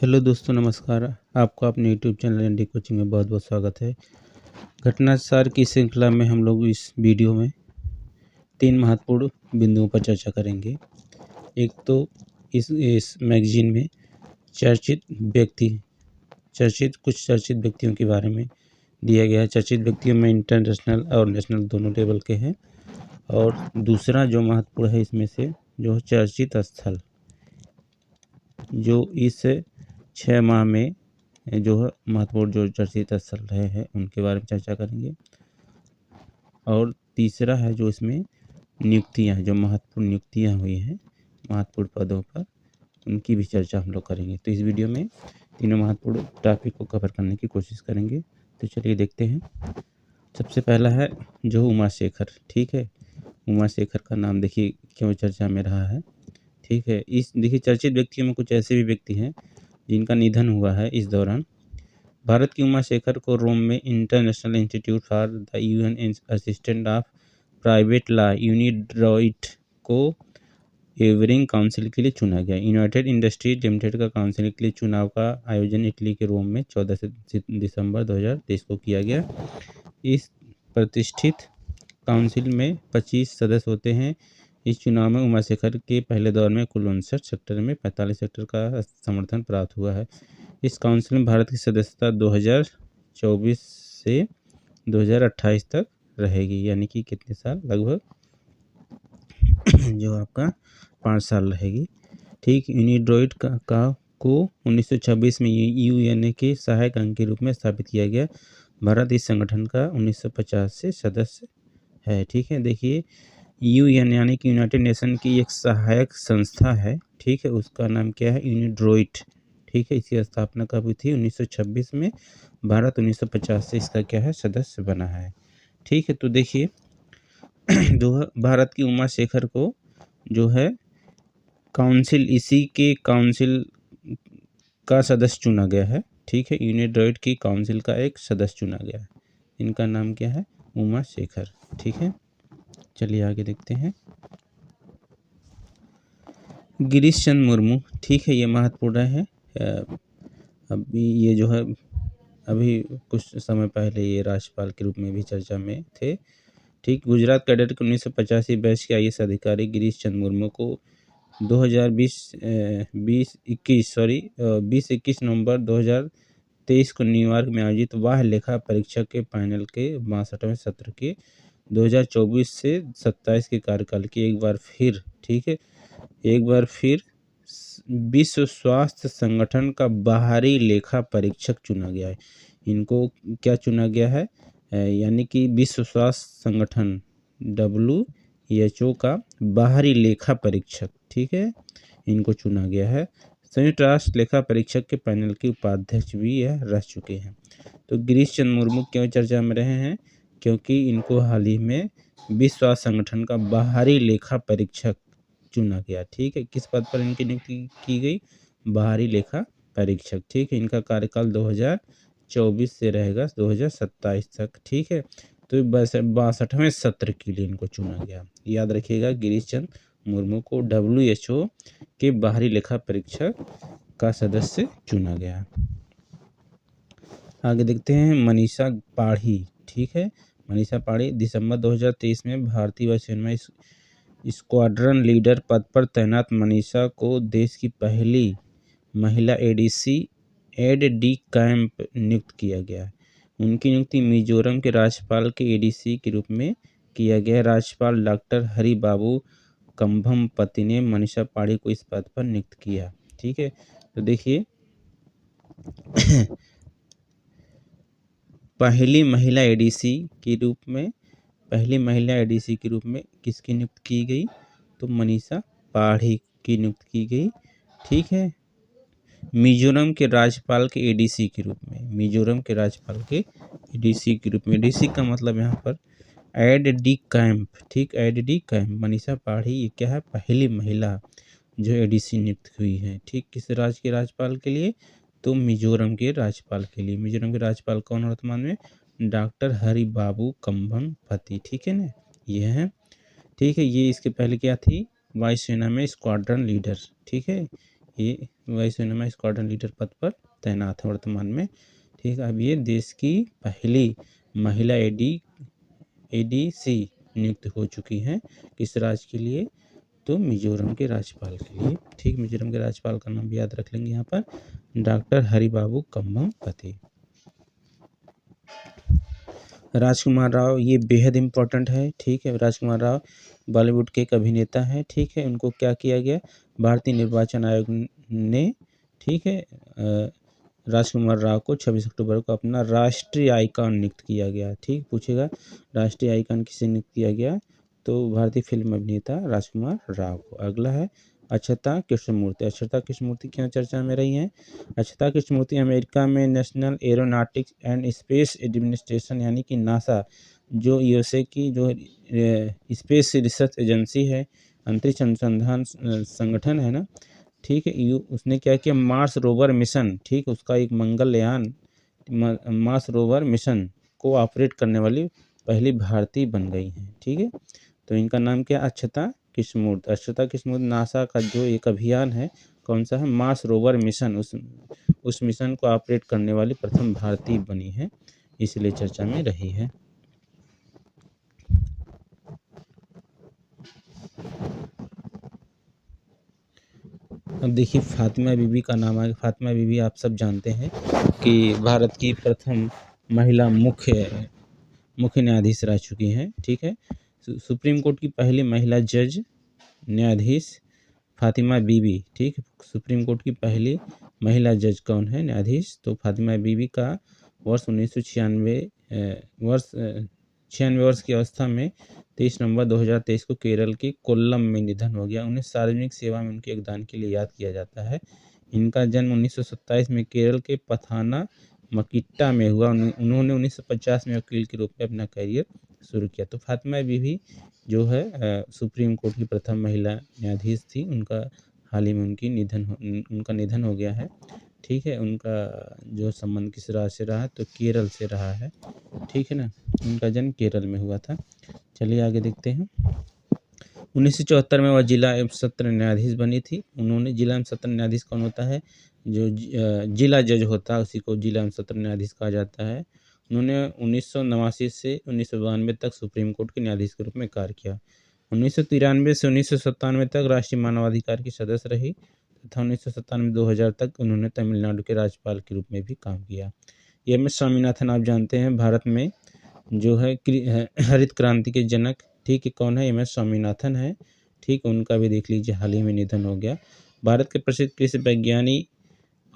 Hello दोस्तों, नमस्कार। आपका अपने यूट्यूब चैनल एनडी कोचिंग में बहुत बहुत स्वागत है। घटनासार की श्रृंखला में हम लोग इस वीडियो में 3 महत्वपूर्ण बिंदुओं पर चर्चा करेंगे। एक तो इस मैगजीन में कुछ चर्चित व्यक्तियों के बारे में दिया गया है। चर्चित व्यक्तियों में इंटरनेशनल और नेशनल दोनों लेवल के हैं। और दूसरा जो महत्वपूर्ण है इसमें से जो चर्चित स्थल, जो इस 6 माह में जो है महत्वपूर्ण जो चर्चित स्थल रहे हैं उनके बारे में चर्चा करेंगे। और तीसरा है जो इसमें नियुक्तियां, जो महत्वपूर्ण नियुक्तियां हुई हैं महत्वपूर्ण पदों पर, उनकी भी चर्चा हम लोग करेंगे। तो इस वीडियो में तीनों महत्वपूर्ण टॉपिक को कवर करने की कोशिश करेंगे। तो चलिए देखते हैं। सबसे पहला है जो उमा शेखर। ठीक है, उमा शेखर का नाम देखिए क्यों चर्चा में रहा है। ठीक है, इस देखिए चर्चित व्यक्तियों में कुछ ऐसे भी व्यक्ति हैं जिनका निधन हुआ है इस दौरान। भारत की उमा शेखर को रोम में international institute for the UN assistant of private law UNIDROIT को एवरिंग काउंसिल के लिए चुना गया। यूनाइटेड इंडस्ट्रीज लिमिटेड का काउंसिल के लिए चुनाव का आयोजन इटली के रोम में 14 दिसंबर 2023 को किया गया। इस प्रतिष्ठित काउंसिल में 25 सदस्य होते हैं। इस चुनाव में उमा शेखर के पहले दौर में कुल 59 सेक्टर में 45 सेक्टर का समर्थन प्राप्त हुआ है। इस काउंसिल में भारत की सदस्यता 2024 से 2028 तक रहेगी, यानी कि कितने साल, लगभग जो आपका 5 साल रहेगी। ठीक, यूनिड्रॉइट को 1926 में यूएनए के सहायक अंग के रूप में स्थापित किया गया। भारत इस संगठन का 1950 से सदस्य है। ठीक है, देखिए यूएन यानी कि यूनाइटेड नेशन की एक सहायक संस्था है। ठीक है, उसका नाम क्या है, यूनिड्रॉइट। ठीक है, इसकी स्थापना कब हुई थी, 1926 में। भारत 1950 से इसका क्या है, सदस्य बना है। ठीक है, तो देखिए जो है भारत की उमा शेखर को जो है काउंसिल, इसी के काउंसिल का सदस्य चुना गया है। ठीक है, यूनिड्रॉइट की काउंसिल का एक सदस्य चुना गया है। इनका नाम क्या है, उमा शेखर। ठीक है, चलिए आगे देखते हैं। गिरीश चंद्र मुर्मू। ठीक है, ये महत्वपूर्ण है। अभी ये जो है अभी कुछ समय पहले ये राज्यपाल के रूप में भी चर्चा में थे। ठीक, गुजरात कैडर के 1985 बैच के आईएएस अधिकारी गिरीश चंद्र मुर्मू को 2021 नवंबर 2023 को न्यूयॉर्क में आयोजित वाह लेखा परीक्षा के पैनल के 62वें सत्र के 2024 से 27 के कार्यकाल की एक बार फिर विश्व स्वास्थ्य संगठन का बाहरी लेखा परीक्षक चुना गया है। इनको क्या चुना गया है, यानी कि विश्व स्वास्थ्य संगठन WHO का बाहरी लेखा परीक्षक। ठीक है, इनको चुना गया है। संयुक्त राष्ट्र लेखा परीक्षक के पैनल के उपाध्यक्ष भी यह रह चुके हैं। तो गिरीश चंद्र मुर्मू क्यों चर्चा में रहे हैं, क्योंकि इनको हाल ही में विश्व स्वास्थ्य संगठन का बाहरी लेखा परीक्षक चुना गया। ठीक है, किस पद पर इनकी नियुक्ति की गई, बाहरी लेखा परीक्षक। ठीक है, इनका कार्यकाल 2024 से रहेगा 2027 तक। ठीक है, तो 62वें सत्र के लिए इनको चुना गया। याद रखिएगा, गिरीश चंद्र मुर्मू को WHO के बाहरी लेखा परीक्षक का सदस्य चुना गया। आगे देखते हैं मनीषा पाढ़ी। ठीक है, मनीषा पाढ़ी दिसंबर 2023 में भारतीय वायुसेना में स्क्वाड्रन लीडर पद पर तैनात मनीषा को देश की पहली महिला ADC एड डी कैंप नियुक्त किया गया। उनकी नियुक्ति मिजोरम के राज्यपाल के ADC के रूप में किया गया। राज्यपाल डॉक्टर हरिबाबू कंभमपति ने मनीषा पाढ़ी को इस पद पर नियुक्त किया। ठीक है, तो देखिए पहली महिला ADC के रूप में किसकी नियुक्त की गई, तो मनीषा पाढ़ी की नियुक्त की गई। ठीक है, मिजोरम के राज्यपाल के ADC के रूप में। ADC का मतलब यहाँ पर एड डी कैंप। ठीक, एड डी कैंप मनीषा पाढ़ी ये क्या है, पहली महिला जो ADC नियुक्त हुई है। ठीक, किस राज्य के राज्यपाल के लिए, तो मिजोरम के राज्यपाल के लिए। मिजोरम के राज्यपाल कौन वर्तमान में, डॉक्टर हरिबाबू कंभमपति। ठीक है ना, ये है। ठीक है, ये इसके पहले क्या थी, वायुसेना में स्क्वाड्रन लीडर। ठीक है, ये वायुसेना स्क्वाड्रन लीडर पद पर तैनात है वर्तमान में। ठीक है, अब ये देश की पहली महिला एडीसी नियुक्त हो चुकी हैं। किस राज्य के लिए? तो मिजोरम के राज्यपाल के लिए। ठीक, मिजोरम के राज्यपाल का नाम भी याद रख लेंगे यहाँ पर, डॉक्टर हरिबाबू कम्बमपति। राजकुमार राव, ये बेहद इम्पोर्टेंट है। ठीक है, राजकुमार राव बॉलीवुड के एक अभिनेता हैं। ठीक है, उनको क्या किया गया? भारतीय निर्वाचन आयोग ने, ठीक है, राजकुमार राव को 26 अक्टूबर को अपना राष्ट्रीय आइकॉन नियुक्त किया गया। ठीक, पूछेगा राष्ट्रीय आइकॉन किसे नियुक्त किया गया? तो भारतीय फिल्म अभिनेता राजकुमार राव को। अगला है अक्षता कृष्णमूर्ति। अक्षता कृष्णमूर्ति क्यों चर्चा में रही हैं? अक्षता कृष्णमूर्ति अमेरिका में national aeronautics and space administration यानी कि नासा, जो यूएसए की जो स्पेस रिसर्च एजेंसी है, अंतरिक्ष अनुसंधान संगठन है ना, ठीक है, उसने क्या किया? मार्स रोवर मिशन, ठीक, उसका एक मंगलयान मार्स रोवर मिशन को ऑपरेट करने वाली पहली भारतीय बन गई हैं। ठीक है, तो इनका नाम क्या? अक्षता कृष्णमूर्ति। अक्षता कृष्णमूर्ति नासा का जो एक अभियान है, कौन सा है? मार्स रोवर मिशन, उस मिशन को ऑपरेट करने वाली प्रथम भारतीय बनी है, इसलिए चर्चा में रही है। अब देखिए फातिमा बीबी का नाम है। फातिमा बीबी आप सब जानते हैं कि भारत की प्रथम महिला मुख्य न्यायाधीश रह चुकी हैं। ठीक है, सुप्रीम कोर्ट की पहली महिला जज न्यायाधीश फातिमा बीबी। ठीक, सुप्रीम कोर्ट की पहली महिला जज कौन है? न्यायाधीश। तो फातिमा बीबी का वर्ष 96 वर्ष की अवस्था में 23 नवंबर 2023 को केरल के कोल्लम में निधन हो गया। उन्हें सार्वजनिक सेवा में उनके योगदान के लिए याद किया जाता है। इनका जन्म 1927 में केरल के पथानामथिट्टा में हुआ। उन्होंने 1950 में वकील के रूप में अपना करियर शुरू किया। तो फातिमा बीबी जो है सुप्रीम कोर्ट की प्रथम महिला न्यायाधीश थी। उनका हाल ही में उनका निधन हो गया है। ठीक है, उनका जो संबंध किस राज्य से रहा? तो केरल से रहा है। ठीक है ना, उनका जन्म केरल में हुआ था। चलिए आगे देखते हैं। 1974 में वह जिला एवं सत्र न्यायाधीश बनी थी। उन्होंने जिला एवं सत्र न्यायाधीश कौन होता है? जो जिला जज होता है उसी को जिला एवं सत्र न्यायाधीश कहा जाता है। उन्होंने 1989 से 1992 तक सुप्रीम कोर्ट के न्यायाधीश के रूप में कार्य किया। 1993 से 1997 तक राष्ट्रीय मानवाधिकार की सदस्य रही तथा 1997-2000 तक उन्होंने तमिलनाडु के राज्यपाल के रूप में भी काम किया। एम.एस. स्वामीनाथन आप जानते हैं, भारत में जो है हरित क्रांति के जनक। ठीक है, कौन है? एम.एस. स्वामीनाथन है। ठीक, उनका भी देख लीजिए हाल ही में निधन हो गया। भारत के प्रसिद्ध कृषि वैज्ञानिक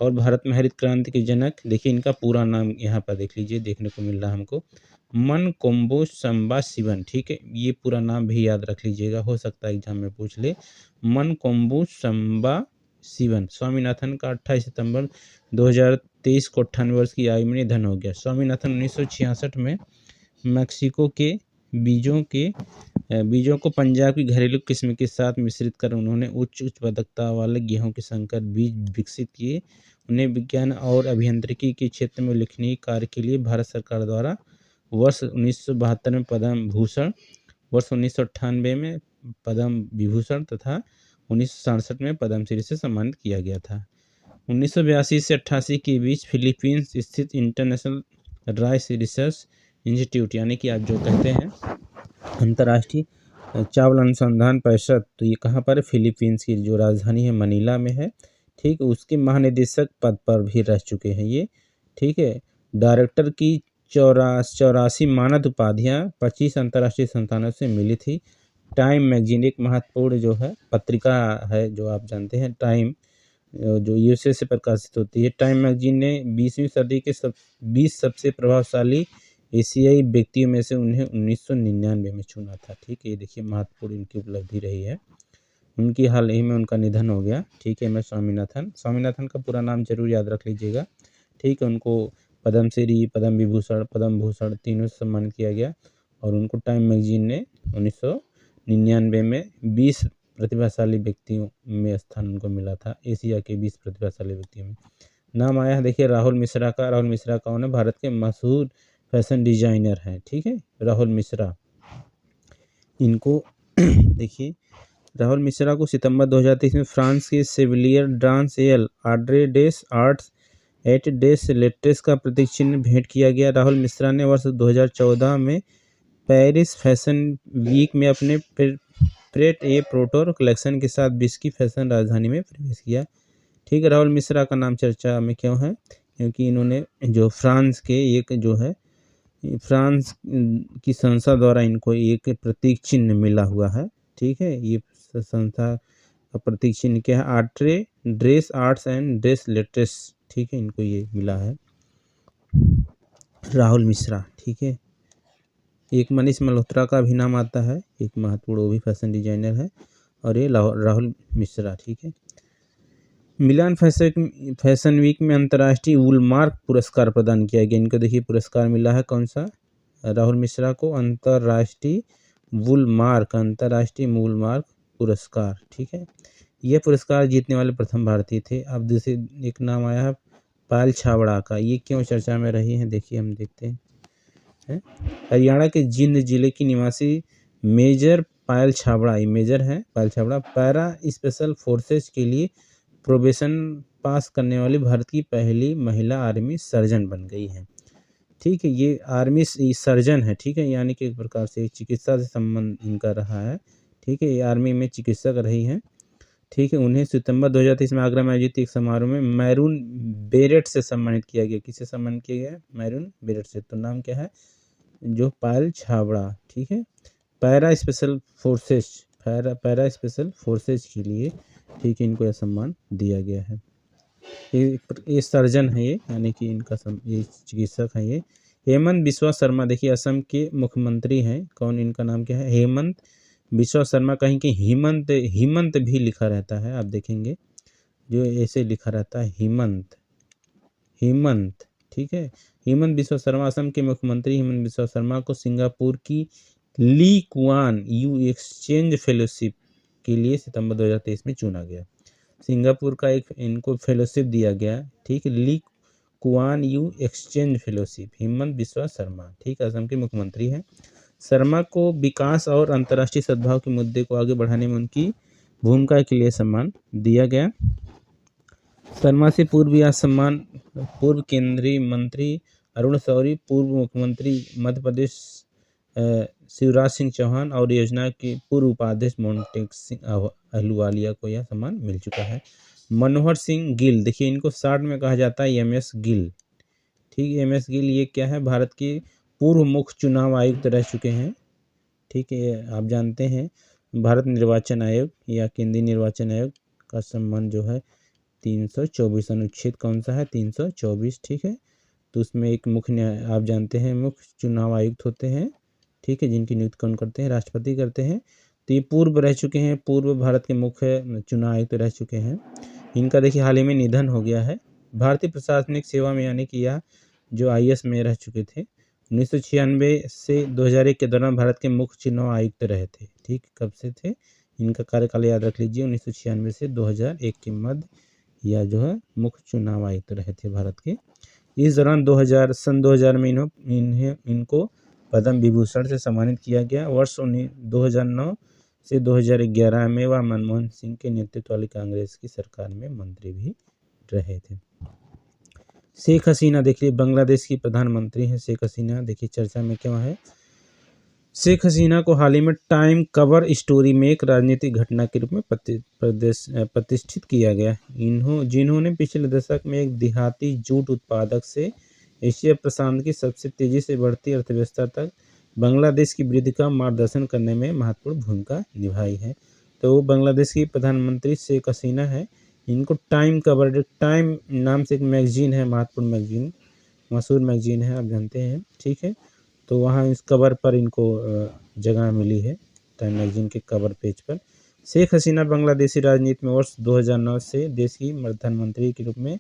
और भारत में हरित क्रांति के जनक, देखिए इनका पूरा नाम यहाँ पर देख लीजिए, देखने को मिल रहा है हमको, मनकोम्बु संबा शिवन। ठीक है, ये पूरा नाम भी याद रख लीजिएगा, हो सकता है एग्जाम में पूछ ले। मनकोम्बु संबा शिवन। स्वामीनाथन का 28 सितंबर 2023 को 98 वर्ष की आयु में निधन हो गया। स्वामीनाथन 1966 में मैक्सिको के बीजों को पंजाब की घरेलू किस्म के साथ मिश्रित कर उन्होंने उच्च उत्पादकता वाले गेहूं के संकर बीज विकसित किए। उन्हें विज्ञान और अभियांत्रिकी के क्षेत्र में उल्लेखनीय कार्य के लिए भारत सरकार द्वारा वर्ष 1972 में पद्म भूषण, वर्ष 1998 में पद्म विभूषण तथा 1967 में पद्मश्री से सम्मानित किया गया था। 1982 से 88 के बीच फिलीपींस स्थित इंटरनेशनल राइस रिसर्च इंस्टीट्यूट यानी कि आप जो कहते हैं अंतर्राष्ट्रीय चावल अनुसंधान परिषद, तो ये कहाँ पर है? फिलीपींस की जो राजधानी है मनीला में है। ठीक, उसके महानिदेशक पद पर भी रह चुके हैं ये। ठीक है, डायरेक्टर की 84 मानद उपाधियाँ 25 अंतर्राष्ट्रीय संस्थानों से मिली थी। टाइम मैगजीन एक महत्वपूर्ण जो है पत्रिका है, जो आप जानते हैं, टाइम जो यूएसए से प्रकाशित होती है। टाइम मैगजीन ने 20वीं सदी के 20 सबसे प्रभावशाली एशियाई व्यक्तियों में से उन्हें 1999 में चुना था। ठीक है, ये देखिए महत्वपूर्ण इनकी उपलब्धि रही है। उनकी हाल ही में उनका निधन हो गया। ठीक है, एम.एस. स्वामीनाथन का पूरा नाम जरूर याद रख लीजिएगा। ठीक है, उनको पद्मश्री, पद्म विभूषण, पद्म भूषण तीनों से सम्मानित किया गया और उनको टाइम मैगजीन ने 1999 में 20 प्रतिभाशाली व्यक्तियों में स्थान उनको मिला था। एशिया के 20 प्रतिभाशाली व्यक्तियों में नाम आया है। देखिए राहुल मिश्रा का। राहुल मिश्रा कौन है? भारत के मशहूर फैशन डिजाइनर हैं। ठीक है, राहुल मिश्रा। इनको देखिए राहुल मिश्रा को सितंबर 2023 में फ्रांस के सेविलियर डांस एल आड्रे डेस आर्ट्स एट डेस लेट्रेस का प्रतीक चिन्ह भेंट किया गया। राहुल मिश्रा ने वर्ष 2014 में पेरिस फैशन वीक में अपने प्रेट ए पोर्टर कलेक्शन के साथ विश्व की फैशन राजधानी में प्रवेश किया। ठीक है, राहुल मिश्रा का नाम चर्चा में क्यों है? क्योंकि इन्होंने जो फ्रांस के एक जो है फ्रांस की संस्था द्वारा इनको एक प्रतीक चिन्ह मिला हुआ है। ठीक है, ये संस्था का प्रतीक चिन्ह क्या है? आर्ट्रे ड्रेस आर्ट्स एंड ड्रेस लेट्रेस। ठीक है, इनको ये मिला है राहुल मिश्रा। ठीक है, एक मनीष मल्होत्रा का भी नाम आता है, एक महत्वपूर्ण वो भी फैशन डिजाइनर है, और ये राहुल मिश्रा। ठीक है, मिलान फैशन वीक में अंतर्राष्ट्रीय वूलमार्क पुरस्कार प्रदान किया गया। इनको देखिए पुरस्कार मिला है कौन सा? राहुल मिश्रा को अंतर्राष्ट्रीय वूलमार्क पुरस्कार। ठीक है, यह पुरस्कार जीतने वाले प्रथम भारतीय थे। अब दूसरे एक नाम आया है पायल छाबड़ा का, ये क्यों चर्चा में रही है? देखिए हम देखते हैं। हरियाणा के जींद जिले की निवासी मेजर पायल छाबड़ा, ये मेजर है पायल छाबड़ा, पैरा स्पेशल फोर्सेज के लिए प्रोबेशन पास करने वाली भारत की पहली महिला आर्मी सर्जन बन गई है। ठीक है, ये आर्मी सर्जन है। ठीक है, यानी कि एक प्रकार से चिकित्सा से संबंध इनका रहा है। ठीक है, ये आर्मी में चिकित्सक रही हैं। ठीक है, उन्हें सितंबर 2023 में आगरा में आयोजित एक समारोह में मैरून बेरेट से सम्मानित किया गया। किससे सम्मानित किया गया? मैरून बेरेट से। तो नाम क्या है? जो पायल छाबड़ा। ठीक है, पैरा स्पेशल फोर्सेज के लिए, ठीक है, इनको यह सम्मान दिया गया है। ये सर्जन है, ये यानी कि इनका ये चिकित्सक है। ये हेमंत बिस्वा शर्मा, देखिए असम के मुख्यमंत्री हैं। कौन? इनका नाम क्या है? हेमंत बिस्वा शर्मा। कहीं कि हिमंत भी लिखा रहता है, आप देखेंगे जो ऐसे लिखा रहता है हिमंत। ठीक है, हेमंत बिस्वा शर्मा, असम के मुख्यमंत्री हेमंत बिस्वा शर्मा को सिंगापुर की Lee Kuan Yew exchange fellowship के लिए सितंबर 2023 में चुना गया। सिंगापुर का एक इनको फेलोशिप दिया गया। ठीक है, Lee Kuan Yew exchange fellowship, Himanta Biswa Sarma. ठीक है, असम के मुख्यमंत्री हैं। शर्मा को विकास और अंतर्राष्ट्रीय सद्भाव के मुद्दे को आगे बढ़ाने में उनकी भूमिका के लिए सम्मान दिया गया। शर्मा से पूर्व यह सम्मान पूर्व केंद्रीय मंत्री अरुण शौरी, पूर्व मुख्यमंत्री मध्य प्रदेश शिवराज सिंह चौहान और योजना के पूर्व उपाध्यक्ष मोन्टेक सिंह अहलूवालिया को यह सम्मान मिल चुका है। मनोहर सिंह गिल, देखिए इनको शॉर्ट में कहा जाता है MS गिल। ठीक है, MS गिल ये क्या है? भारत के पूर्व मुख्य चुनाव आयुक्त रह चुके हैं। ठीक है, आप जानते हैं भारत निर्वाचन आयोग या केंद्रीय निर्वाचन आयोग का सम्मान जो है 324 अनुच्छेद कौन सा है? 324। ठीक है, तो उसमें एक मुख्य आप जानते हैं मुख्य चुनाव आयुक्त होते हैं। ठीक है, जिनकी नियुक्ति कौन करते हैं? राष्ट्रपति करते हैं। तो ये पूर्व रह चुके हैं, पूर्व भारत के मुख्य चुनाव आयुक्त रह चुके हैं। इनका देखिए हाल ही में निधन हो गया है। भारतीय प्रशासनिक सेवा में यानी कि यह जो IAS में रह चुके थे। 1996 से 2001 के दौरान भारत के मुख्य चुनाव आयुक्त रहे थे। ठीक, कब से थे? इनका कार्यकाल याद रख लीजिए, 1996 से 2001 के मध्य या जो है मुख्य चुनाव आयुक्त रहे थे भारत के। इस दौरान 2000 में इनको पद्म विभूषण से सम्मानित किया गया। वर्ष 2009 से 2011 में वह मनमोहन सिंह के नेतृत्व वाली कांग्रेस की सरकार में मंत्री भी रहे थे। शेख हसीना, देखिए बांग्लादेश की प्रधानमंत्री हैं शेख हसीना। देखिए चर्चा में क्यों है? शेख हसीना को हाल ही में टाइम कवर स्टोरी में एक राजनीतिक घटना के रूप में प्रतिष्ठित किया गया। जिन्होंने पिछले दशक में एक देहाती जूट उत्पादक से एशिया प्रशांत की सबसे तेजी से बढ़ती अर्थव्यवस्था तक बांग्लादेश की वृद्धि का मार्गदर्शन करने में महत्वपूर्ण भूमिका निभाई है। तो बांग्लादेश की प्रधानमंत्री शेख हसीना है। इनको टाइम नाम से एक मैगजीन है, महत्वपूर्ण मैगजीन, मशहूर मैगजीन है, आप जानते हैं। ठीक है, तो वहाँ इस कवर पर इनको जगह मिली है, टाइम मैगजीन के कवर पेज पर। शेख हसीना बांग्लादेशी राजनीति में वर्ष 2009 से देश की प्रधानमंत्री के रूप में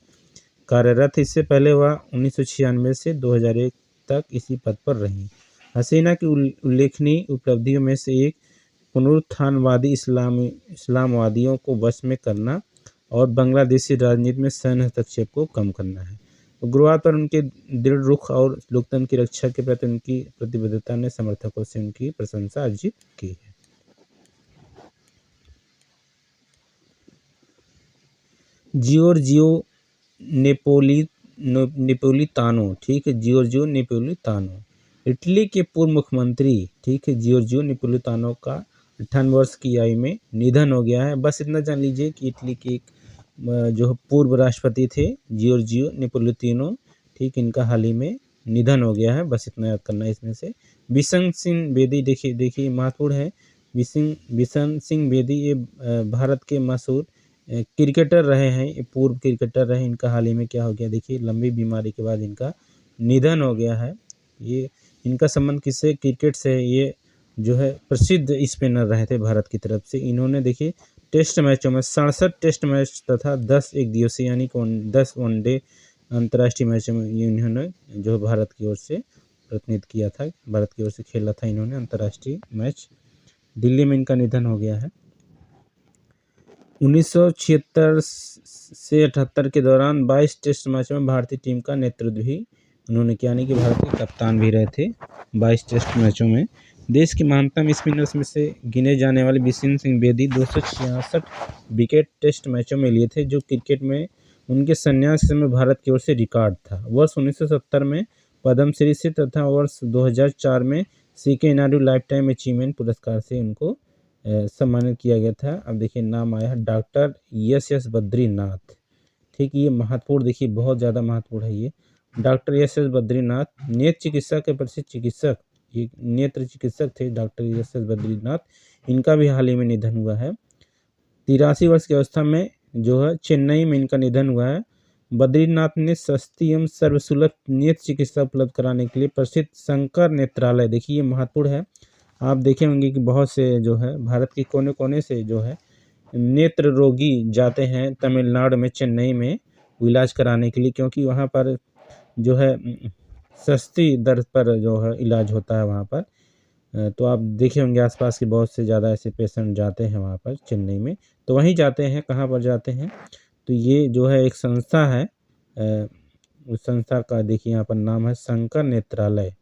कार्यरत। इससे पहले वह 1996 से 2001 तक इसी पद पर रहीं। हसीना की उल्लेखनीय उपलब्धियों में से एक पुनरुत्थानवादी इस्लामवादियों को वश में करना और बांग्लादेशी राजनीति में सैन्य हस्तक्षेप को कम करना है। गुरुवार पर उनके दृढ़ रुख और लोकतंत्र की रक्षा के प्रति उनकी प्रतिबद्धता ने समर्थकों से उनकी प्रशंसा अर्जित की है। जियोर्जियो नेपोलितानो, ठीक है, जियोर्जियो नेपोलितानो इटली के पूर्व मुख्यमंत्री, ठीक है, जियोर्जियो नेपोलितानो का 58 वर्ष की आयु में निधन हो गया है। बस इतना जान लीजिए कि इटली के एक जो पूर्व राष्ट्रपति थे जियोर्जियो नेपोलितानो, ठीक, इनका हाल ही में निधन हो गया है। बस इतना याद करना है इसमें से। बिशन सिंह बेदी, देखिए महत्वपूर्ण है। बिशन सिंह बेदी ये भारत के मशहूर क्रिकेटर रहे हैं, ये पूर्व क्रिकेटर रहे। इनका हाल ही में क्या हो गया, देखिए लंबी बीमारी के बाद इनका निधन हो गया है। ये इनका संबंध किससे, क्रिकेट से है। ये जो है प्रसिद्ध स्पिनर रहे थे भारत की तरफ से। इन्होंने देखिए टेस्ट मैचों में 67 टेस्ट मैच तथा 10 एक दिवसीय यानी कि 10 वनडे अंतर्राष्ट्रीय मैचों में इन्होंने जो भारत की ओर से प्रतिनिधित्व किया था, भारत की ओर से खेला था इन्होंने अंतर्राष्ट्रीय मैच। दिल्ली में इनका निधन हो गया है। 1976 से 78 के दौरान 22 टेस्ट मैचों में भारतीय टीम का नेतृत्व भी उन्होंने किया, यानी कि भारत के कप्तान भी रहे थे 22 टेस्ट मैचों में। देश के महानतम स्पिनर्स में से गिने जाने वाले बिशन सिंह बेदी 266 विकेट टेस्ट मैचों में लिए थे, जो क्रिकेट में उनके संन्यास के समय भारत की ओर से रिकॉर्ड था। वर्ष 1970 में पद्मश्री से तथा वर्ष 2004 में CK Nayudu life time achievement पुरस्कार से उनको सम्मानित किया गया था। अब देखिए नाम आया है डॉक्टर एस बद्रीनाथ, ठीक, ये महत्वपूर्ण, देखिए बहुत ज़्यादा महत्वपूर्ण है ये। डॉक्टर एस बद्रीनाथ नेत्र चिकित्सा के प्रसिद्ध चिकित्सक, ये नेत्र चिकित्सक थे डॉक्टर एस बद्रीनाथ। इनका भी हाल ही में निधन हुआ है। 83 वर्ष की अवस्था में जो है चेन्नई में इनका निधन हुआ है। बद्रीनाथ ने सस्ती एवं सर्वसुलभ नेत्र चिकित्सा उपलब्ध कराने के लिए प्रसिद्ध शंकर नेत्रालय, देखिए ये महत्वपूर्ण है। आप देखे होंगे कि बहुत से जो है भारत के कोने कोने से जो है नेत्र रोगी जाते हैं तमिलनाडु में, चेन्नई में इलाज कराने के लिए, क्योंकि वहाँ पर जो है सस्ती दर पर जो है इलाज होता है वहाँ पर। तो आप देखे होंगे आसपास के बहुत से ज़्यादा ऐसे पेशेंट जाते हैं वहाँ पर चेन्नई में। तो वहीं जाते हैं, कहाँ पर जाते हैं, तो ये जो है एक संस्था है, उस संस्था का देखिए यहाँ पर नाम है शंकर नेत्रालय,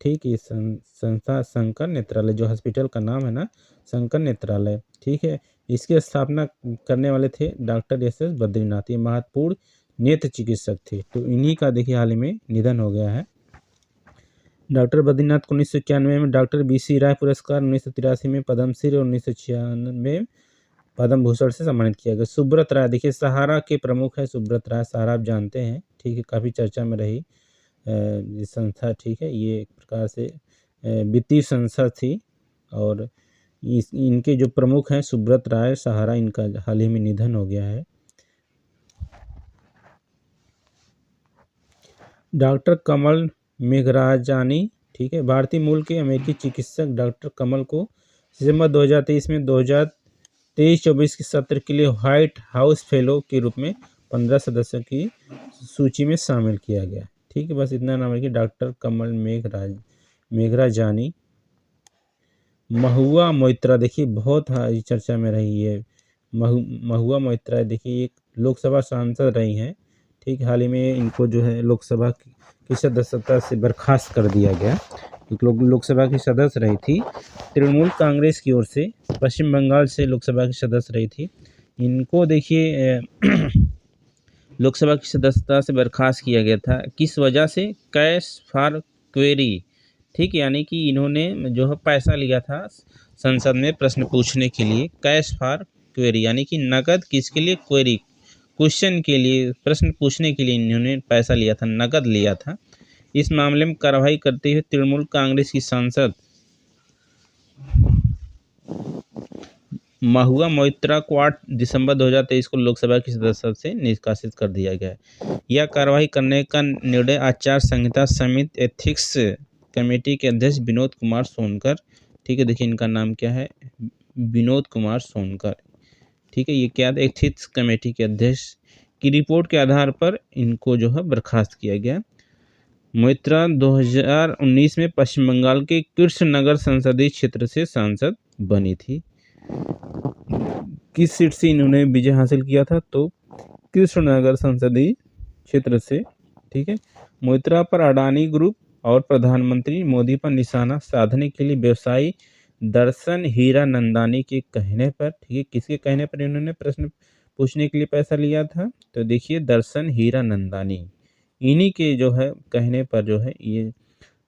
ठीक, ये संस्था शंकर नेत्रालय, जो हॉस्पिटल का नाम है ना शंकर नेत्रालय, ठीक है। इसकी स्थापना करने वाले थे डॉक्टर एस बद्रीनाथ, ये महत्वपूर्ण नेत्र चिकित्सक थे। तो इन्हीं का देखिए हाल ही में निधन हो गया है। डॉक्टर बद्रीनाथ को 1991 में डॉक्टर BC राय पुरस्कार, 1983 में पद्मश्री और 1996 में पद्म भूषण से सम्मानित किया गया। सुब्रत राय, देखिए सहारा के प्रमुख है सुब्रत राय, सहारा आप जानते हैं, ठीक है, काफ़ी चर्चा में रही ये संस्था, ठीक है। ये एक प्रकार से वित्तीय संस्था थी और इनके जो प्रमुख हैं सुब्रत राय सहारा, इनका हाल ही में निधन हो गया है। डॉक्टर कमल मेघराजानी, ठीक है, भारतीय मूल के अमेरिकी चिकित्सक डॉक्टर कमल को सितंबर 2023 में 2023-24 के सत्र के लिए व्हाइट हाउस फेलो के रूप में 15 सदस्यों की सूची में शामिल किया गया, ठीक है। बस इतना नाम है कि डॉक्टर कमल मेघराजानी। महुआ मोइत्रा, देखिए बहुत चर्चा में रही है महुआ मोइत्रा, देखिए एक लोकसभा सांसद रही हैं, ठीक, हाल ही में इनको जो है लोकसभा की सदस्यता से बर्खास्त कर दिया गया। एक लोकसभा की सदस्य रही थी, तृणमूल कांग्रेस की ओर से, पश्चिम बंगाल से लोकसभा की सदस्य रही थी। इनको देखिए लोकसभा की सदस्यता से बर्खास्त किया गया था, किस वजह से, कैश फॉर क्वेरी, ठीक, यानी कि इन्होंने जो है पैसा लिया था संसद में प्रश्न पूछने के लिए। कैश फॉर क्वेरी यानी कि नगद, किसके लिए, क्वेरी क्वेश्चन के लिए, प्रश्न पूछने के लिए इन्होंने पैसा लिया था, नगद लिया था। इस मामले में कार्रवाई करते हुए तृणमूल कांग्रेस की सांसद महुआ मोइत्रा को 8 दिसंबर 2023 को लोकसभा की सदस्यता से निष्कासित कर दिया गया। यह कार्रवाई करने का निर्णय आचार संहिता समिति एथिक्स कमेटी के अध्यक्ष विनोद कुमार सोनकर, ठीक है, देखिए इनका नाम क्या है, विनोद कुमार सोनकर, ठीक है, ये क्या एथिक्स कमेटी के अध्यक्ष की रिपोर्ट के आधार पर इनको जो है बर्खास्त किया गया। मोइत्रा 2019 में पश्चिम बंगाल के कृष्णनगर संसदीय क्षेत्र से सांसद बनी थी। किस सीट से इन्होंने विजय हासिल किया था, तो कृष्णनगर संसदीय क्षेत्र से, ठीक है। मोइत्रा पर अडानी ग्रुप और प्रधानमंत्री मोदी पर निशाना साधने के लिए व्यवसायी दर्शन हीरानंदानी के कहने पर, ठीक है, किसके कहने पर इन्होंने प्रश्न पूछने के लिए पैसा लिया था? तो देखिए दर्शन हीरानंदानी, इन्हीं के जो है कहने पर जो है ये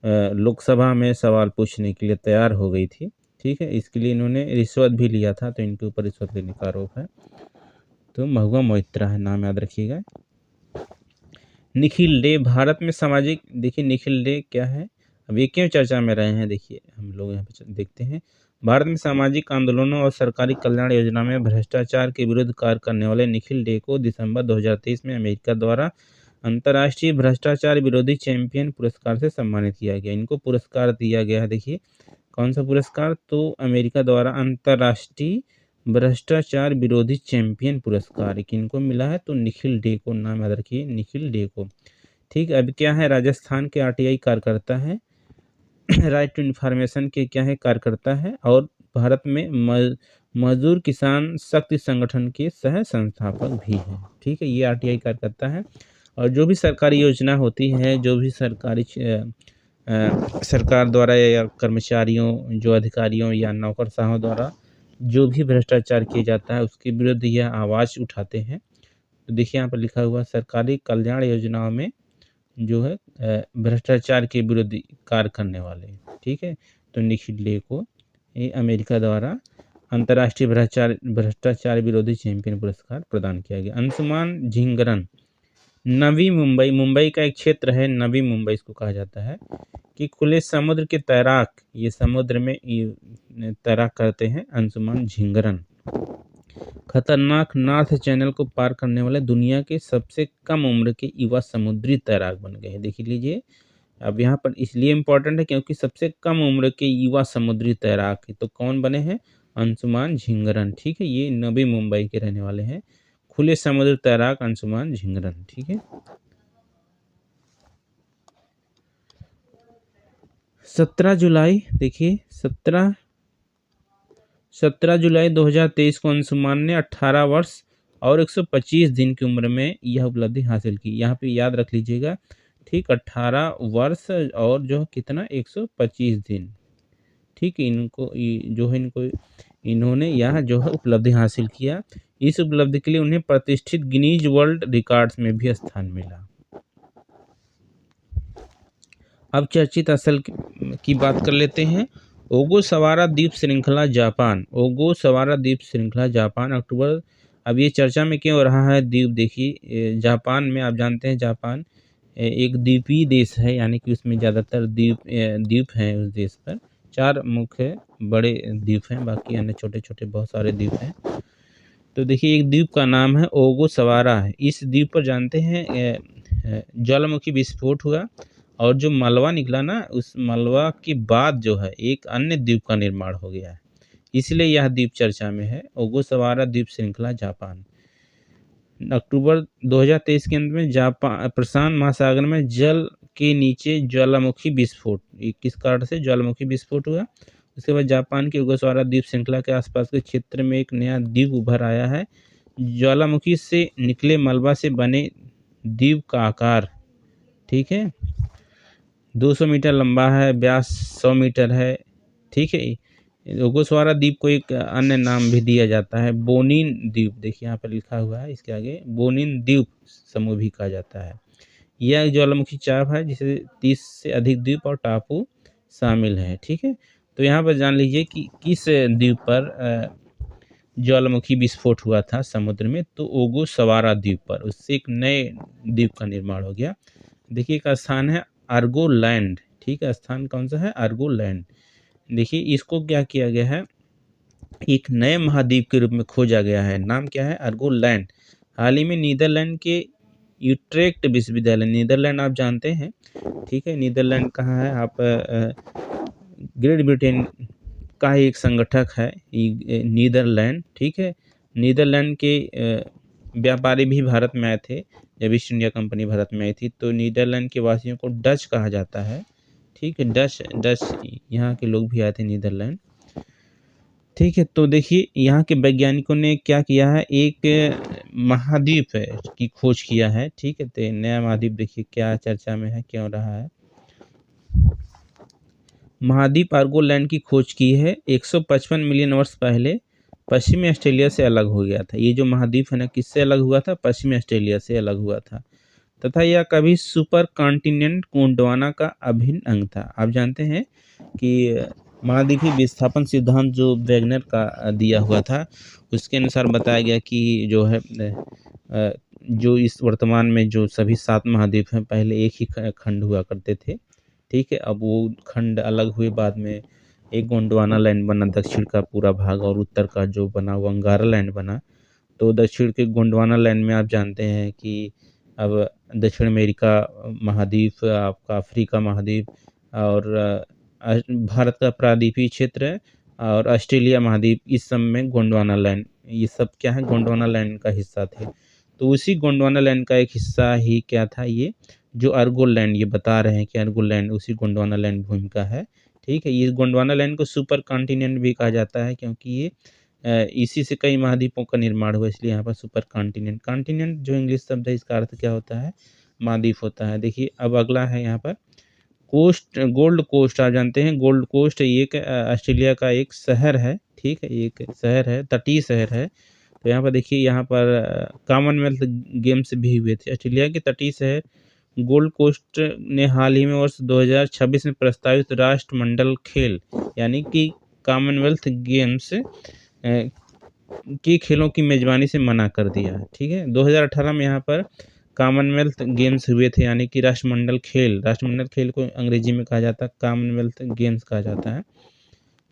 लोकसभा में सवाल पूछने के लिए तैयार हो गई थी। ठीक है, इसके लिए इन्होंने रिश्वत भी लिया था, तो इनके ऊपर रिश्वत लेने का आरोप है। तो महुआ मोइत्रा है, नाम याद रखिएगा। निखिल डे भारत में सामाजिक, देखिए निखिल डे क्या है, अब ये क्यों चर्चा में रहे हैं, देखिए हम लोग यहाँ पे देखते हैं। भारत में सामाजिक आंदोलनों और सरकारी कल्याण योजना में भ्रष्टाचार के विरुद्ध कार्य करने वाले निखिल डे को दिसंबर 2023 में अमेरिका द्वारा अंतर्राष्ट्रीय भ्रष्टाचार विरोधी चैंपियन पुरस्कार से सम्मानित किया गया। इनको पुरस्कार दिया गया है, देखिए कौन सा पुरस्कार, तो अमेरिका द्वारा अंतर्राष्ट्रीय भ्रष्टाचार विरोधी चैंपियन पुरस्कार किनको मिला है, तो निखिल डे को, नाम याद रखिए निखिल डे को। ठीक, अब क्या है, राजस्थान के आरटीआई कार्यकर्ता है, राइट टू इन्फॉर्मेशन के क्या है कार्यकर्ता है, और भारत में मजदूर किसान शक्ति संगठन के सह संस्थापक भी हैं। ठीक है, ये आरटीआई कार्यकर्ता है। और जो भी सरकारी योजना होती है, जो भी सरकारी सरकार द्वारा या कर्मचारियों, जो अधिकारियों या नौकरशाहों द्वारा जो भी भ्रष्टाचार किया जाता है, उसके विरुद्ध यह आवाज़ उठाते हैं। तो देखिए यहाँ पर लिखा हुआ सरकारी कल्याण योजनाओं में जो है भ्रष्टाचार के विरुद्ध कार्य करने वाले। ठीक है, तो निखिल डे को ये अमेरिका द्वारा अंतर्राष्ट्रीय भ्रष्टाचार विरोधी चैंपियन पुरस्कार प्रदान किया गया। अंशुमान झिंगरन, नवी मुंबई, मुंबई का एक क्षेत्र है, नवी मुंबई इसको कहा जाता है, कि खुले समुद्र के तैराक, ये समुद्र में तैराक करते हैं अंशुमान झिंगरन, खतरनाक नॉर्थ चैनल को पार करने वाले दुनिया के सबसे कम उम्र के युवा समुद्री तैराक बन गए हैं। देख लीजिए, अब यहाँ पर इसलिए इम्पोर्टेंट है क्योंकि सबसे कम उम्र के युवा समुद्री तैराक तो कौन बने हैं, अंशुमान झिंगरन। ठीक है, ये नवी मुंबई के रहने वाले हैं, खुले समुद्र तैराक अंशुमान झिंगरन। ठीक है, 17 जुलाई, देखिए 17 जुलाई 2023 को अंशुमान ने 18 वर्ष और 125 दिन की उम्र में यह उपलब्धि हासिल की। यहाँ पे याद रख लीजिएगा, ठीक, 18 वर्ष और जो कितना 125 दिन। ठीक है, इनको जो है इन्होंने यह जो है उपलब्धि हासिल किया। इस उपलब्धि के लिए उन्हें प्रतिष्ठित गिनीज वर्ल्ड रिकॉर्ड्स में भी स्थान मिला। अब चर्चित स्थल की बात कर लेते हैं। ओगोसावारा द्वीप श्रृंखला जापान, ओगोसावारा द्वीप श्रृंखला जापान अक्टूबर, अब ये चर्चा में क्यों रहा है द्वीप, देखिए जापान में आप जानते हैं जापान एक द्वीपीय देश है, यानी कि उसमें ज़्यादातर द्वीप हैं। उस देश पर 4 मुख्य बड़े द्वीप हैं, बाकी अन्य छोटे छोटे बहुत सारे द्वीप हैं। तो देखिए एक द्वीप का नाम है ओगोसावारा है। इस द्वीप पर जानते हैं ज्वालामुखी विस्फोट हुआ, और जो मलबा निकला ना, उस मलबा के बाद जो है एक अन्य द्वीप का निर्माण हो गया है, इसलिए यह द्वीप चर्चा में है। ओगोसावारा द्वीप श्रृंखला जापान, अक्टूबर 2023 के अंत में जापान प्रशांत महासागर में जल के नीचे ज्वालामुखी विस्फोट, किस कारण से ज्वालामुखी विस्फोट हुआ। उसके बाद जापान के ओगोसावारा द्वीप श्रृंखला के आसपास के क्षेत्र में एक नया द्वीप उभर आया है। ज्वालामुखी से निकले मलबा से बने द्वीप का आकार, ठीक है, 200 मीटर लंबा है, व्यास 100 मीटर है। ठीक है, ओगोसावारा द्वीप को एक अन्य नाम भी दिया जाता है बोनिन द्वीप, देखिए यहाँ पर लिखा हुआ है, इसके आगे बोनिन द्वीप समूह भी कहा जाता है। यह ज्वालामुखी चाप है जिसे 30 से अधिक द्वीप और टापू शामिल है। ठीक है, तो यहाँ पर जान लीजिए कि किस द्वीप पर ज्वालामुखी विस्फोट हुआ था समुद्र में, तो ओगोसावारा द्वीप पर, उससे एक नए द्वीप का निर्माण हो गया। देखिए एक स्थान है अर्गोलैंड, ठीक है, स्थान कौन सा है, अर्गोलैंड। देखिए इसको क्या किया गया है, एक नए महाद्वीप के रूप में खोजा गया है, नाम क्या है, अर्गोलैंड। हाल ही में नीदरलैंड के यूट्रेक्ट विश्वविद्यालय, नीदरलैंड आप जानते हैं, ठीक है, नीदरलैंड कहाँ है, आप ग्रेट ब्रिटेन का ही एक संगठक है नीदरलैंड। ठीक है, नीदरलैंड के व्यापारी भी भारत में आए थे जब ईस्ट इंडिया कंपनी भारत में आई थी, तो नीदरलैंड के वासियों को डच कहा जाता है। ठीक है, डच यहाँ के लोग भी आए थे नीदरलैंड। ठीक है, तो देखिए यहाँ के वैज्ञानिकों ने क्या किया है, एक महाद्वीप की खोज किया है। ठीक है, तो नया महाद्वीप देखिए क्या चर्चा में है, क्यों रहा है। महाद्वीप अर्गोलैंड की खोज की है 155 मिलियन वर्ष पहले पश्चिमी ऑस्ट्रेलिया से अलग हो गया था। ये जो महाद्वीप है ना, किससे अलग हुआ था? पश्चिमी ऑस्ट्रेलिया से अलग हुआ था तथा यह कभी सुपर कॉन्टिनेंट गोंडवाना का अभिन्न अंग था। आप जानते हैं कि महाद्वीपीय विस्थापन सिद्धांत जो वैगनर का दिया हुआ था, उसके अनुसार बताया गया कि जो है जो इस वर्तमान में जो सभी 7 महाद्वीप हैं, पहले एक ही खंड हुआ करते थे, ठीक है? अब वो खंड अलग हुए, बाद में एक गोंडवाना लैंड बना, दक्षिण का पूरा भाग, और उत्तर का जो बना वो अंगारा लैंड बना। तो दक्षिण के गोंडवाना लैंड में आप जानते हैं कि अब दक्षिण अमेरिका महाद्वीप, आपका अफ्रीका महाद्वीप और भारत का प्रायद्वीपीय क्षेत्र है, और ऑस्ट्रेलिया महाद्वीप, इस सब में गोंडवाना लैंड, ये सब क्या है? गोंडवाना लैंड का हिस्सा थे। तो उसी गोंडवाना लैंड का एक हिस्सा ही क्या था? ये जो अर्गोन लैंड, ये बता रहे हैं कि अर्गोन लैंड उसी गोंडवाना लैंड भूमि का है, ठीक है? ये गोंडवाना लैंड को सुपर कॉन्टिनेंट भी कहा जाता है, क्योंकि ये इसी से कई महाद्वीपों का निर्माण हुआ, इसलिए यहाँ पर सुपर कॉन्टिनेंट। कॉन्टिनेंट जो इंग्लिश शब्द है, इसका अर्थ क्या होता है? महाद्वीप होता है। देखिए अब अगला है यहाँ पर कोस्ट, गोल्ड कोस्ट। आप जानते हैं गोल्ड कोस्ट एक ऑस्ट्रेलिया का एक शहर है, ठीक है? एक शहर है, तटीय शहर है। तो यहाँ पर देखिए, यहाँ पर कॉमनवेल्थ गेम्स भी हुए थे। ऑस्ट्रेलिया के तटीय शहर गोल्ड कोस्ट ने हाल ही में वर्ष 2026 में प्रस्तावित राष्ट्रमंडल खेल यानी कि कॉमनवेल्थ गेम्स की खेलों की मेजबानी से मना कर दिया है, ठीक है? 2018 में यहाँ पर कॉमनवेल्थ गेम्स हुए थे, यानी कि राष्ट्रमंडल खेल को अंग्रेजी में कहा जाता है, कॉमनवेल्थ गेम्स कहा जाता है।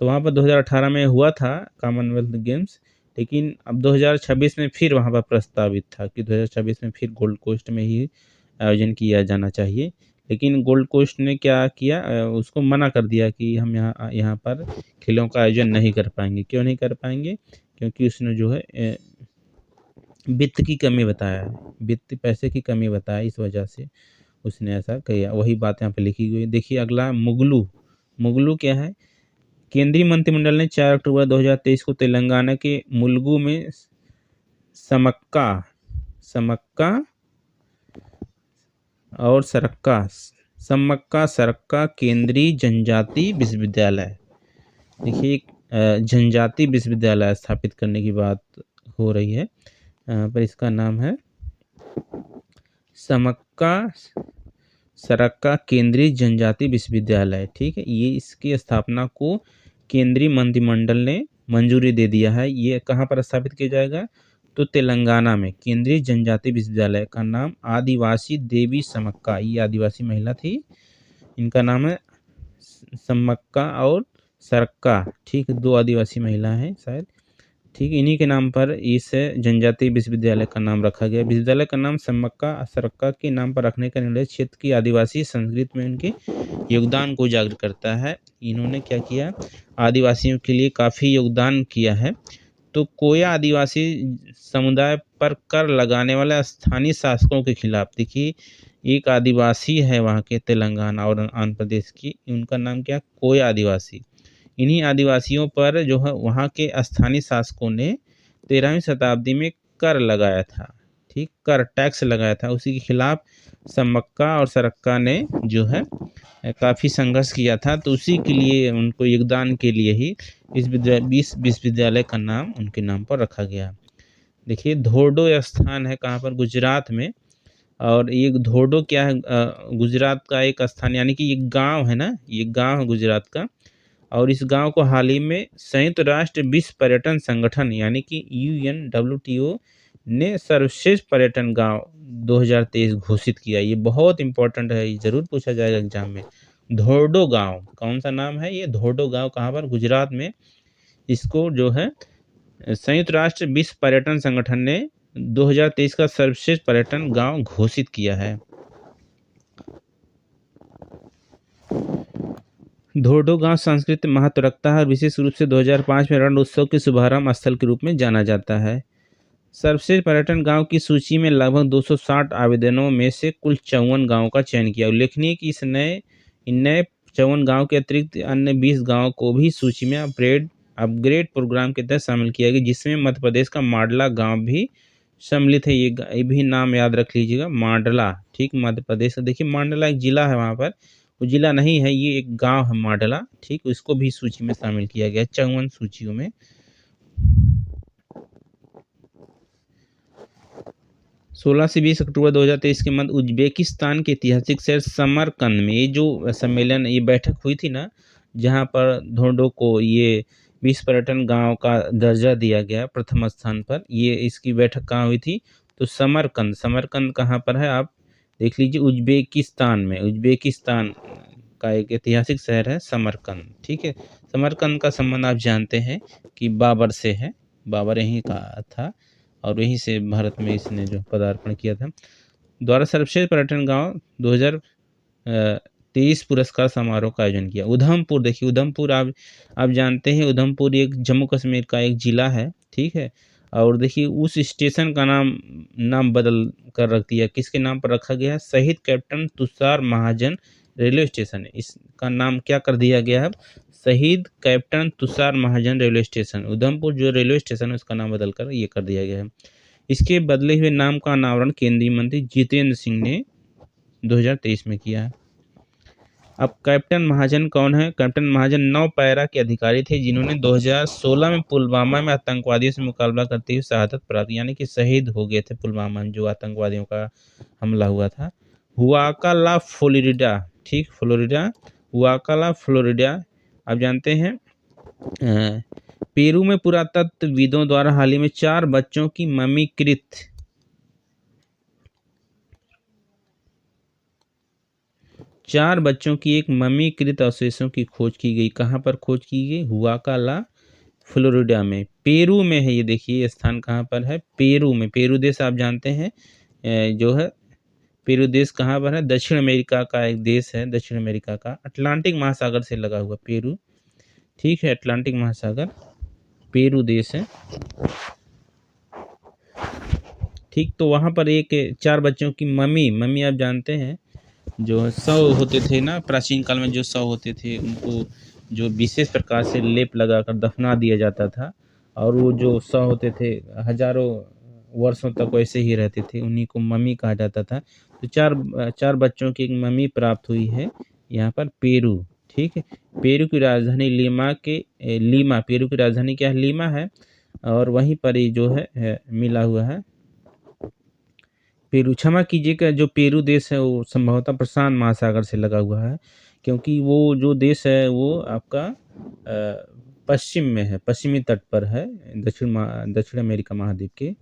तो वहाँ पर 2018 में हुआ था कॉमनवेल्थ गेम्स, लेकिन अब 2026 में फिर वहाँ पर प्रस्तावित था कि 2026 में फिर गोल्ड कोस्ट में ही आयोजन किया जाना चाहिए। लेकिन गोल्ड कोस्ट ने क्या किया? उसको मना कर दिया कि हम यहाँ पर खेलों का आयोजन नहीं कर पाएंगे। क्यों नहीं कर पाएंगे? क्योंकि उसने जो है वित्त की कमी बताया है, वित्त पैसे की कमी बताया, इस वजह से उसने ऐसा किया। वही बात यहाँ पे लिखी गई है। देखिए अगला मुगलू क्या है? केंद्रीय मंत्रिमंडल ने 4 अक्टूबर 2023 को तेलंगाना के मुलुगु में समक्का और सरक्का केंद्रीय जनजाति विश्वविद्यालय, देखिए जनजाति विश्वविद्यालय स्थापित करने की बात हो रही है। पर इसका नाम है सरक्का केंद्रीय जनजाति विश्वविद्यालय, ठीक है? ये इसकी स्थापना को केंद्रीय मंत्रिमंडल ने मंजूरी दे दिया है। ये कहाँ पर स्थापित किया जाएगा? तो तेलंगाना में। केंद्रीय जनजाति विश्वविद्यालय का नाम आदिवासी देवी समक्का, ये आदिवासी महिला थी, इनका नाम है समक्का और सरक्का, ठीक? 2 आदिवासी महिला हैं शायद, ठीक? इन्हीं के नाम पर इस जनजातीय विश्वविद्यालय का नाम रखा गया। विश्वविद्यालय का नाम समक्का सरक्का के नाम पर रखने का निर्णय क्षेत्र की आदिवासी संस्कृति में उनके योगदान को उजागर करता है। इन्होंने क्या किया? आदिवासियों के लिए काफ़ी योगदान किया है। तो कोया आदिवासी समुदाय पर कर लगाने वाले स्थानीय शासकों के खिलाफ, देखिए एक आदिवासी है वहाँ के तेलंगाना और आंध्र प्रदेश की, उनका नाम क्या? कोया आदिवासी। इन्हीं आदिवासियों पर जो है वहाँ के स्थानीय शासकों ने 13वीं शताब्दी में कर लगाया था, ठीक? कर टैक्स लगाया था, उसी के खिलाफ समक्का और सरक्का ने जो है काफ़ी संघर्ष किया था। तो उसी के लिए, उनको योगदान के लिए ही इस विश्वविद्यालय का नाम उनके नाम पर रखा गया। देखिए धोर्डो स्थान है कहाँ पर? गुजरात में। और ये धोर्डो क्या है? गुजरात का एक स्थान, यानी कि एक गांव है ना, ये गांव है गुजरात का। और इस गांव को हाल ही में संयुक्त राष्ट्र विश्व पर्यटन संगठन यानी कि UNWTO ने सर्वश्रेष्ठ पर्यटन गांव 2023 घोषित किया। ये बहुत इंपॉर्टेंट है, ये जरूर पूछा जाएगा एग्जाम में। धोर्डो गांव, कौन सा नाम है ये? धोर्डो गांव कहाँ पर? गुजरात में। इसको जो है संयुक्त राष्ट्र विश्व पर्यटन संगठन ने 2023 का सर्वश्रेष्ठ पर्यटन गांव घोषित किया है। धोर्डो गांव सांस्कृतिक महत्व रखता है और विशेष रूप से 2005 में रण उत्सव के शुभारंभ स्थल के रूप में जाना जाता है। सर्वश्रेष्ठ पर्यटन गांव की सूची में लगभग 260 आवेदनों में से कुल 54 गांवों का चयन किया। उल्लेखनीय कि इन नए 54 गांव के अतिरिक्त अन्य 20 गांवों को भी सूची में अपग्रेड प्रोग्राम के तहत शामिल किया गया, जिसमें मध्य प्रदेश का मांडला गाँव भी सम्मिलित है। ये भी नाम याद रख लीजिएगा, मांडला, ठीक? मध्य प्रदेश का। देखिए मांडला एक जिला है, वहाँ पर वो जिला नहीं है, ये एक गांव है मांडला, ठीक? इसको भी सूची में शामिल किया गया 54 सूचियों में। 16 से 20 अक्टूबर 2023 के मध्य उज्बेकिस्तान के ऐतिहासिक शहर समरकंद में ये जो सम्मेलन, ये बैठक हुई थी ना, जहाँ पर धोंडो को ये विश्व पर्यटन गांव का दर्जा दिया गया प्रथम स्थान पर, ये इसकी बैठक कहाँ हुई थी? तो समरकंद। समरकंद कहाँ पर है आप देख लीजिए, उज्बेकिस्तान में। उज्बेकिस्तान का एक ऐतिहासिक शहर है समरकंद, ठीक है। समरकंद का संबंध आप जानते हैं कि बाबर से है, बाबर यहीं का था और यहीं से भारत में इसने जो पदार्पण किया था। द्वारा सर्वश्रेष्ठ पर्यटन गांव 2023 पुरस्कार समारोह का आयोजन किया। उधमपुर, देखिए उधमपुर आप जानते हैं, उधमपुर एक जम्मू कश्मीर का एक जिला है, ठीक है। और देखिए उस स्टेशन का नाम बदल कर रख दिया, किसके नाम पर रखा गया है? शहीद कैप्टन तुषार महाजन रेलवे स्टेशन है, इसका नाम क्या कर दिया गया है? शहीद कैप्टन तुषार महाजन रेलवे स्टेशन। उधमपुर जो रेलवे स्टेशन है उसका नाम बदलकर ये कर दिया गया है। इसके बदले हुए नाम का अनावरण केंद्रीय मंत्री जितेंद्र सिंह ने 2023 में किया है। अब कैप्टन महाजन कौन है? कैप्टन महाजन नौ पैरा के अधिकारी थे जिन्होंने 2016 में पुलवामा में आतंकवादियों से मुकाबला करते हुए शहादत प्राप्त, यानी कि शहीद हो गए थे पुलवामा में जो आतंकवादियों का हमला हुआ था। हुआकाला फ्लोरिडा, ठीक, फ्लोरिडा, हुआकाला फ्लोरिडा। आप जानते हैं पेरू में पुरातत्वविदों द्वारा हाल ही में 4 बच्चों की ममीकृत 4 बच्चों की एक ममीकृत अवशेषों की खोज की गई। कहाँ पर खोज की गई? हुआकाला फ्लोरिडा में, पेरू में है ये। देखिए ये स्थान कहाँ पर है? पेरू में। पेरू देश आप जानते हैं जो है, पेरू देश कहाँ पर है? दक्षिण अमेरिका का एक देश है, दक्षिण अमेरिका का, अटलांटिक महासागर से लगा हुआ पेरू, ठीक है, अटलांटिक महासागर पेरू देश है, ठीक। तो वहाँ पर एक 4 बच्चों की मम्मी आप जानते हैं जो शव होते थे ना, प्राचीन काल में जो शव होते थे उनको जो विशेष प्रकार से लेप लगाकर दफना दिया जाता था, और वो जो शव होते थे हजारों वर्षों तक वैसे ही रहते थे, उन्हीं को मम्मी कहा जाता था। तो 4 बच्चों की एक मम्मी प्राप्त हुई है यहाँ पर पेरू, ठीक है। पेरू की राजधानी लीमा, पेरू की राजधानी क्या है? लीमा है, और वहीं पर ही जो है मिला हुआ है पेरू। क्षमा कीजिएगा, जो पेरू देश है वो संभवतः प्रशांत महासागर से लगा हुआ है, क्योंकि वो जो देश है वो आपका पश्चिम में है, पश्चिमी तट पर है, दक्षिण अमेरिका महाद्वीप के।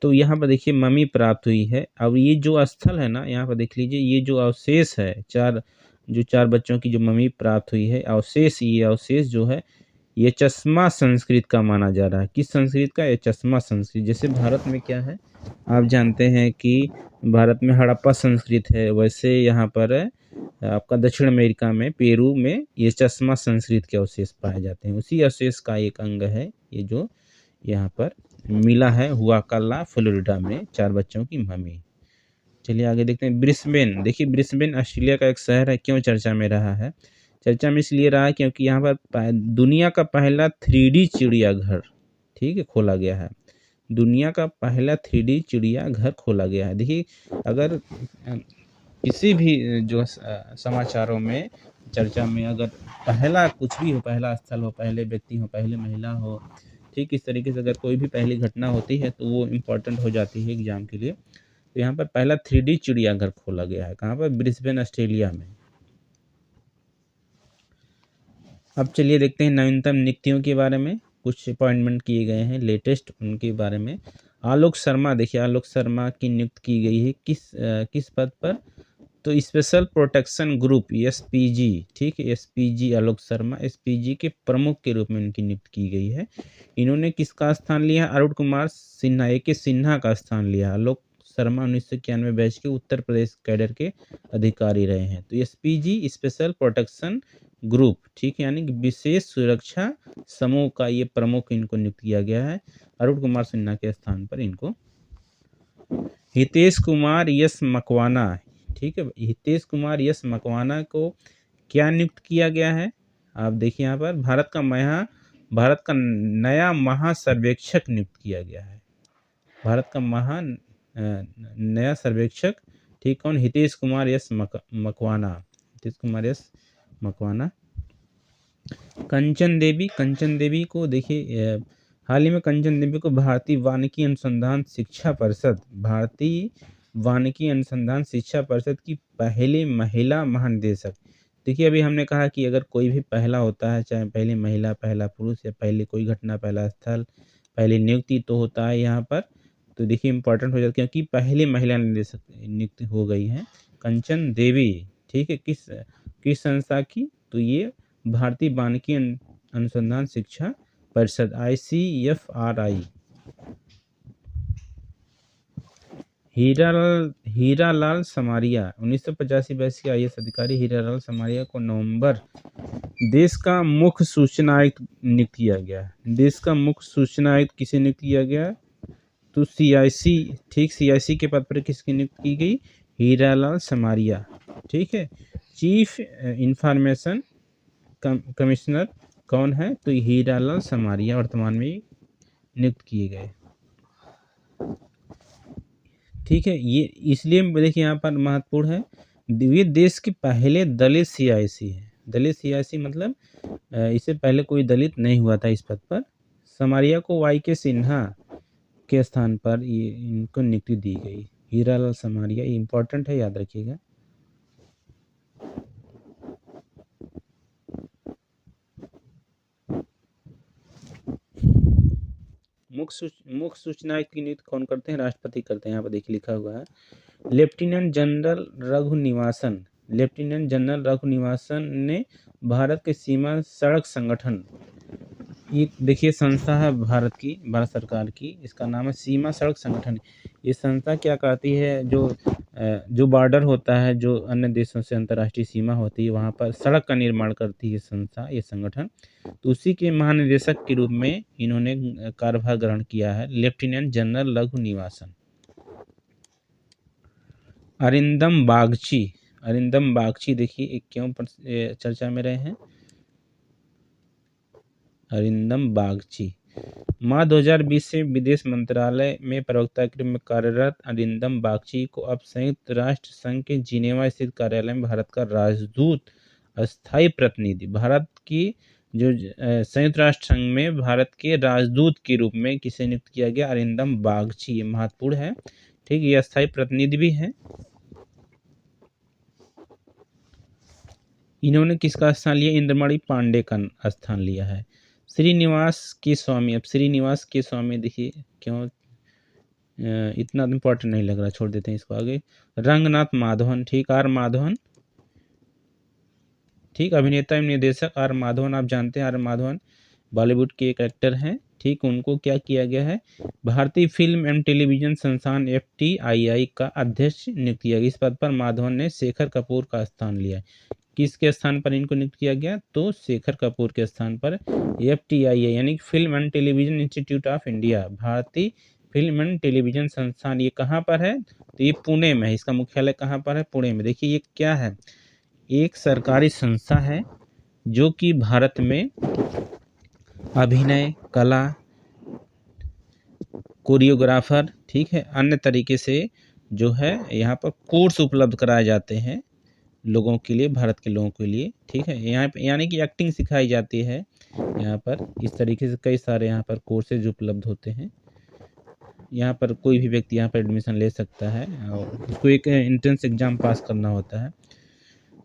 तो यहाँ पर देखिए मम्मी प्राप्त हुई है। अब ये जो स्थल है ना, यहाँ पर देख लीजिए, ये जो अवशेष है, 4 बच्चों की जो मम्मी प्राप्त हुई है, अवशेष, ये अवशेष जो है ये चश्मा संस्कृत का माना जा रहा है। किस संस्कृत का? ये चश्मा संस्कृत। जैसे भारत में क्या है, आप जानते हैं कि भारत में हड़प्पा संस्कृत है, वैसे यहाँ पर आपका दक्षिण अमेरिका में पेरू में ये चश्मा संस्कृत के अवशेष पाए जाते हैं। उसी अवशेष का एक अंग है ये जो यहाँ पर मिला है हुआकाला फ्लोरिडा में 4 बच्चों की मम्मी। चलिए आगे देखते हैं। ब्रिस्बेन, देखिए ब्रिस्बेन ऑस्ट्रेलिया का एक शहर है। क्यों चर्चा में रहा है? चर्चा में इसलिए रहा क्योंकि यहाँ पर दुनिया का पहला 3D चिड़ियाघर, ठीक है, खोला गया है। दुनिया का पहला 3D चिड़ियाघर खोला गया है। देखिए अगर किसी भी जो समाचारों में, चर्चा में अगर पहला कुछ भी हो, पहला स्थल हो, पहले व्यक्ति हो, पहले महिला हो, ठीक, इस तरीके से अगर कोई भी पहली घटना होती है तो वो इम्पोर्टेंट हो जाती है एग्जाम के लिए। तो यहाँ पर पहला 3D चिड़ियाघर खोला गया है। कहाँ पर? ब्रिस्बेन ऑस्ट्रेलिया में। अब चलिए देखते हैं नवीनतम नियुक्तियों के बारे में, कुछ अपॉइंटमेंट किए गए हैं लेटेस्ट, उनके बारे में। आलोक शर्मा, देखिए आलोक शर्मा की नियुक्ति की गई है किस पद पर? तो स्पेशल प्रोटेक्शन ग्रुप एसपीजी, ठीक है, एसपीजी आलोक शर्मा एसपीजी के प्रमुख के रूप में उनकी नियुक्ति की गई है। इन्होंने किसका स्थान लिया? अरुण कुमार सिन्हा, ए के सिन्हा का स्थान लिया। आलोक शर्मा 1991 बैच के उत्तर प्रदेश कैडर के अधिकारी रहे हैं। तो एसपीजी स्पेशल प्रोटेक्शन ग्रुप, ठीक है, यानी कि विशेष सुरक्षा समूह का ये प्रमुख इनको नियुक्त किया गया है। अरुण कुमार सिन्हा के स्थान पर इनको हितेश कुमार यस मकवाना, ठीक है, हितेश कुमार यस मकवाना को क्या नियुक्त किया गया है? आप देखिए यहाँ पर भारत का नया महासर्वेक्षक नियुक्त किया गया है। भारत का नया सर्वेक्षक, ठीक, कौन? Hitesh Kumar S Makwana, Hitesh Kumar S Makwana. कंचन देवी को देखिए हाल ही में कंचन देवी को भारतीय वानिकी अनुसंधान शिक्षा परिषद की पहली महिला महानिदेशक। देखिए, अभी हमने कहा कि अगर कोई भी पहला होता है, चाहे पहली महिला, पहला पुरुष या पहली कोई घटना, पहला स्थल, पहली नियुक्ति तो होता है यहाँ पर। तो देखिए इम्पोर्टेंट हो जाता है क्योंकि पहली महिला निदेशक नियुक्त हो गई हैं कंचन देवी। ठीक है, किस संस्था की? तो ये भारतीय वानिकी अनुसंधान शिक्षा परिषद, ICFRI। हीरालाल समारिया 1985 बैच के IAS अधिकारी हीरालाल समारिया को नवंबर देश का मुख्य सूचना आयुक्त नियुक्त किया गया। देश का मुख्य सूचना आयुक्त किसे नियुक्त किया गया? तो CIC, ठीक, CIC के पद पर किसकी नियुक्ति की गई? हीरालाल समारिया। ठीक है, चीफ इंफॉर्मेशन कमिश्नर कौन है? तो हीरालाल समारिया वर्तमान में नियुक्त किए गए। ठीक है, ये इसलिए देखिए यहाँ पर महत्वपूर्ण है, ये देश के पहले दलित CIC है। दलित CIC मतलब इससे पहले कोई दलित नहीं हुआ था इस पद पर। समारिया को YK सिन्हा के स्थान पर ये इनको नियुक्ति दी गई। हीरालाल समारिया, ये इंपॉर्टेंट है, याद रखिएगा। मुख्य सूचना आयुक्त की नियुक्ति कौन करते हैं? राष्ट्रपति करते हैं। यहाँ पर देखिए लिखा हुआ है लेफ्टिनेंट जनरल रघुनिवासन ने भारत के सीमा सड़क संगठन, ये देखिए संस्था है भारत सरकार की, इसका नाम है सीमा सड़क संगठन। ये संस्था क्या करती है? जो बॉर्डर होता है, जो अन्य देशों से अंतर्राष्ट्रीय सीमा होती है, वहाँ पर सड़क का निर्माण करती है संस्था, ये संगठन। तो उसी के महानिदेशक के रूप में इन्होंने कार्यभार ग्रहण किया है लेफ्टिनेंट जनरल रघुनिवासन। अरिंदम बागची देखिए क्यों चर्चा में रहे हैं? अरिंदम बागची मार्च 2020 से विदेश मंत्रालय में प्रवक्ता के रूप में कार्यरत अरिंदम बागची को अब संयुक्त राष्ट्र संघ के जिनेवा स्थित कार्यालय में भारत का राजदूत अस्थायी प्रतिनिधि, भारत की जो संयुक्त राष्ट्र संघ में भारत के राजदूत के रूप में किसे नियुक्त किया गया? अरिंदम बागची। ये महत्वपूर्ण है, ठीक, ये अस्थायी प्रतिनिधि भी है। इन्होंने किसका स्थान लिया? इंद्रमणि पांडे का स्थान लिया है। श्रीनिवास के स्वामी देखिए क्यों इतना इम्पोर्टेंट नहीं लग रहा, छोड़ देते हैं इसको आगे। रंगनाथ माधवन, ठीक, R माधवन, ठीक, अभिनेता एवं निर्देशक R माधवन, आप जानते हैं R माधवन बॉलीवुड के एक एक्टर हैं। ठीक, उनको क्या किया गया है? भारतीय फिल्म एवं टेलीविजन संस्थान FTII का अध्यक्ष नियुक्त किया गया। इस पद पर माधवन ने शेखर कपूर का स्थान लिया। किसके स्थान पर इनको नियुक्त किया गया? तो शेखर कपूर के स्थान पर FTII यानी film and television institute of India, भारतीय फिल्म एंड टेलीविजन संस्थान, ये कहाँ पर है? तो ये पुणे में है। इसका मुख्यालय कहाँ पर है? पुणे में। देखिए ये क्या है? एक सरकारी संस्था है जो कि भारत में अभिनय कला, कोरियोग्राफर, ठीक है, अन्य तरीके से जो है यहाँ पर कोर्स उपलब्ध कराए जाते हैं लोगों के लिए, भारत के लोगों के लिए। ठीक है, यहाँ यानी कि एक्टिंग सिखाई जाती है यहाँ पर। इस तरीके से कई सारे यहाँ पर कोर्सेज उपलब्ध होते हैं। यहाँ पर कोई भी व्यक्ति यहाँ पर एडमिशन ले सकता है और उसको एक एंट्रेंस एग्जाम पास करना होता है।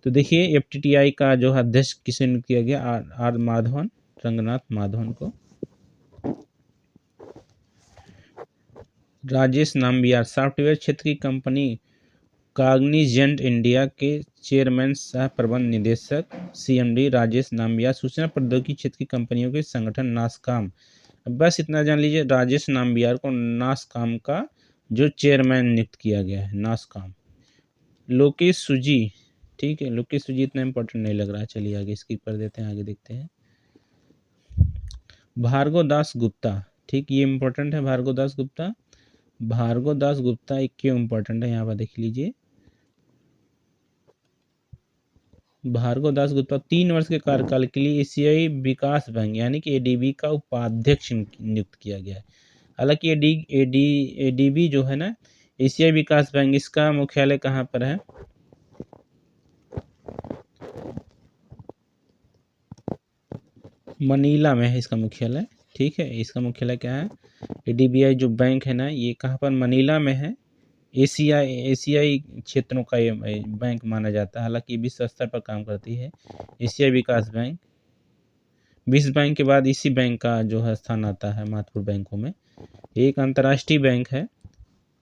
तो देखिए FTTI का जो अध्यक्ष किसे नियुक्त किया गया? R माधवन, रंगनाथ माधवन को। राजेश नाम्बियार सॉफ्टवेयर क्षेत्र की कंपनी कॉग्निजेंट इंडिया के चेयरमैन सह प्रबंध निदेशक CMD राजेश नाम्बियार, सूचना प्रौद्योगिकी क्षेत्र की कंपनियों के संगठन नासकॉम, बस इतना जान लीजिए, राजेश नाम्बियार को नासकॉम का जो चेयरमैन नियुक्त किया गया है, नासकॉम। लोकेश सुजी, ठीक है, लोकेश सुजी इतना इंपॉर्टेंट नहीं लग रहा है, चलिए आगे स्किप कर देते हैं, आगे देखते हैं। भार्गव दास गुप्ता, ठीक, ये इंपॉर्टेंट है। भार्गव दास गुप्ता एक क्यों इंपॉर्टेंट है? यहाँ पर देख लीजिए। भार्गव दास गुप्ता 3 वर्ष के कार्यकाल के लिए एशियाई विकास बैंक यानी कि ADB का उपाध्यक्ष नियुक्त किया गया है। हालांकि ADB जो है ना, एशियाई विकास बैंक, इसका मुख्यालय कहाँ पर है? मनीला में है इसका मुख्यालय। ठीक है। इसका मुख्यालय क्या है? एडीबीआई जो बैंक है ना, ये कहाँ पर? मनीला में है। एशियाई क्षेत्रों का ये बैंक माना जाता है, हालांकि विश्व स्तर पर काम करती है। एशियाई विकास बैंक, विश्व बैंक के बाद इसी बैंक का जो है स्थान आता है महत्वपूर्ण बैंकों में। एक अंतर्राष्ट्रीय बैंक है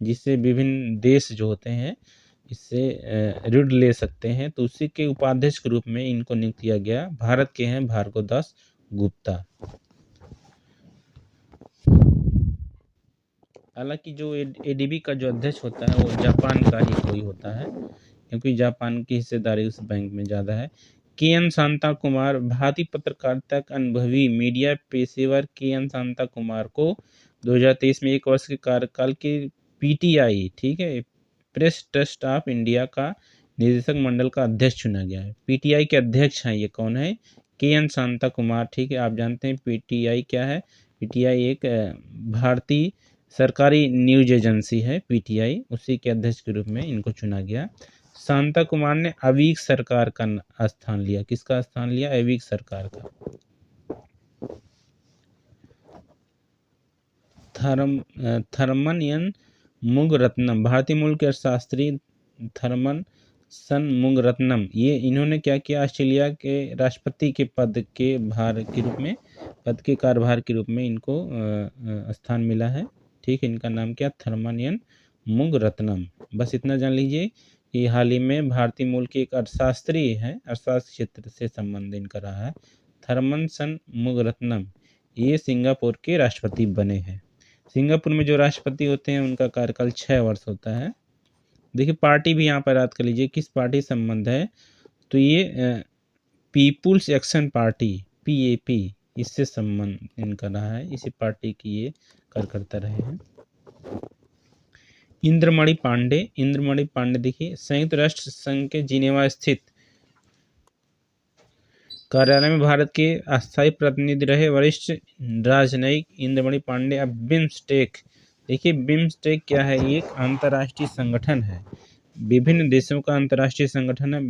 जिससे विभिन्न देश जो होते हैं इससे ऋण ले सकते हैं, तो उसी के उपाध्यक्ष के रूप में इनको नियुक्त किया गया। भारत के हैं भार्गव दास गुप्ता। हालांकि जो एडीबी का जो अध्यक्ष होता है वो जापान का ही कोई होता है, क्योंकि जापान की हिस्सेदारी उस बैंक में ज़्यादा है। के.एन. शांता कुमार, भारतीय पत्रकारिता का अनुभवी मीडिया पेशेवर के.एन. शांता कुमार को 2023 में 1 वर्ष के कार्यकाल के पीटीआई, ठीक है, प्रेस ट्रस्ट ऑफ इंडिया का निदेशक मंडल का अध्यक्ष चुना गया है। पीटीआई के अध्यक्ष हैं, ये कौन है? के.एन. शांता कुमार। ठीक है, आप जानते हैं पीटीआई क्या है? पीटीआई एक भारतीय सरकारी न्यूज एजेंसी है पीटीआई, उसी के अध्यक्ष के रूप में इनको चुना गया। शांता कुमार ने अवीग सरकार का स्थान लिया। किसका स्थान लिया? अवीग सरकार का। थर्मन एन मुगरत्नम, भारतीय मूल के अर्थशास्त्री थर्मन सन मुगरत्नम, ये इन्होंने क्या किया? ऑस्ट्रेलिया के राष्ट्रपति के पद के भार के रूप में, पद के कार्यभार के रूप में इनको स्थान मिला है। ठीक है, इनका नाम क्या? थर्मन एन मुगरत्नम। बस इतना जान लीजिए कि हाल ही में भारतीय मूल के एक अर्थशास्त्री है, अर्थशास्त्र क्षेत्र से संबंध इनका रहा है। थर्मन सन मुगरत्नम ये सिंगापुर के राष्ट्रपति बने हैं। सिंगापुर में जो राष्ट्रपति होते हैं उनका कार्यकाल 6 वर्ष होता है। देखिए पार्टी भी यहाँ पर याद कर लीजिए, किस पार्टी संबंध है? तो ये पीपुल्स एक्शन पार्टी, पीएपी, इससे संबंध इनका रहा है, इसी पार्टी की ये कार्यकर्ता रहे हैं। इंद्रमणि पांडे, इंद्रमणि पांडे देखिए संयुक्त राष्ट्र संघ के जिनेवा स्थित कार्यालय में भारत के अस्थायी प्रतिनिधि रहे वरिष्ठ राजनयिक इंद्रमणि पांडे। अब बिम्स्टेक, देखिए बिम्स्टेक क्या है? ये एक अंतर्राष्ट्रीय संगठन है, विभिन्न देशों का अंतर्राष्ट्रीय संगठन है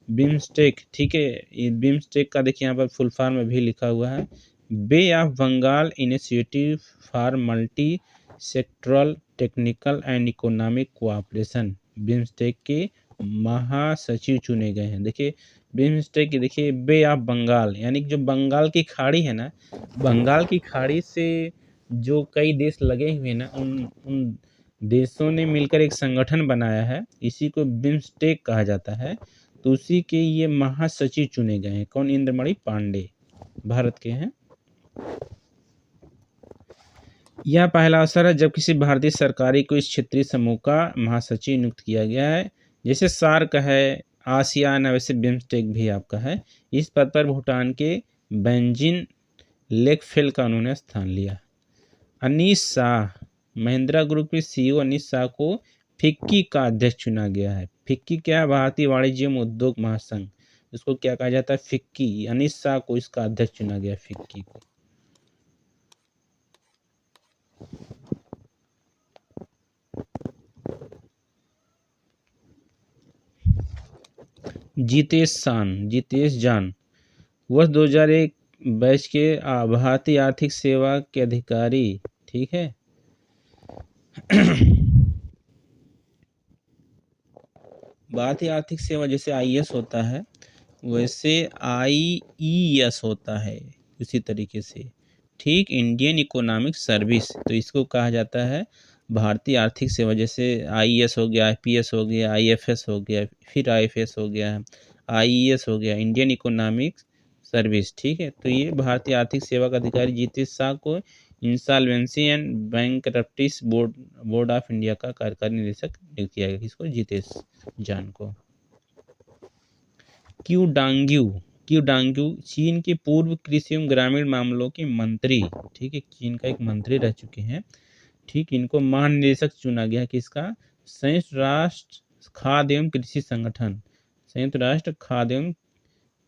बिम्स्टेक। ठीक है, ये बिम्स्टेक का देखिए यहाँ पर फुल फॉर्म भी लिखा हुआ है, bay of Bengal initiative for multi sectoral technical and economic cooperation. BIMSTEC के महासचिव चुने गए हैं। देखिए बिम्स्टेक की, देखिए बे ऑफ बंगाल, यानी कि जो बंगाल की खाड़ी है ना, बंगाल की खाड़ी से जो कई देश लगे हुए हैं ना, उन देशों ने मिलकर एक संगठन बनाया है, इसी को बिम्स्टेक कहा जाता है। तो उसी के ये महासचिव चुने गए हैं। कौन? इंद्रमणि पांडे, भारत के हैं। यह पहला अवसर है जब किसी भारतीय सरकारी को इस क्षेत्रीय समूह का महासचिव नियुक्त किया गया है। जैसे सार्क है, आसियान है, वैसे बिम्स्टेक भी आपका है। इस पद पर भूटान के बेंजिन लेकफेल का उन्होंने स्थान लिया। अनीस शाह, महिंद्रा ग्रुप के सीईओ अनीस शाह को फिक्की का अध्यक्ष चुना गया है। फिक्की क्या है? भारतीय वाणिज्य एवं उद्योग महासंघ, इसको क्या कहा जाता है? फिक्की। अनीस शाह को इसका अध्यक्ष चुना गया, फिक्की को। जितेश जान वर्ष 2001 बैच के भारतीय आर्थिक सेवा के अधिकारी। ठीक है भारतीय आर्थिक सेवा जैसे आईएएस होता है वैसे आईईएस होता है उसी तरीके से। ठीक, इंडियन इकोनॉमिक सर्विस, तो इसको कहा जाता है भारतीय आर्थिक सेवा। जैसे आईएएस हो गया, आईपीएस हो गया, आईएफएस हो गया, फिर आईएफएस हो गया, आईईएस हो गया, इंडियन इकोनॉमिक सर्विस। ठीक है, तो ये भारतीय आर्थिक सेवा का अधिकारी जितेश शाह को insolvency and bankruptcy board of India का कार्यकारी निदेशक नियुक्त किया गया। किसको? जितेश जान को। क्यू डांग्यू चीन के पूर्व कृषि एवं ग्रामीण मामलों के मंत्री। ठीक है, चीन का एक मंत्री रह चुके हैं। ठीक, इनको महानिदेशक चुना गया। किसका? संयुक्त राष्ट्र खाद्य एवं कृषि संगठन, संयुक्त राष्ट्र खाद्य एवं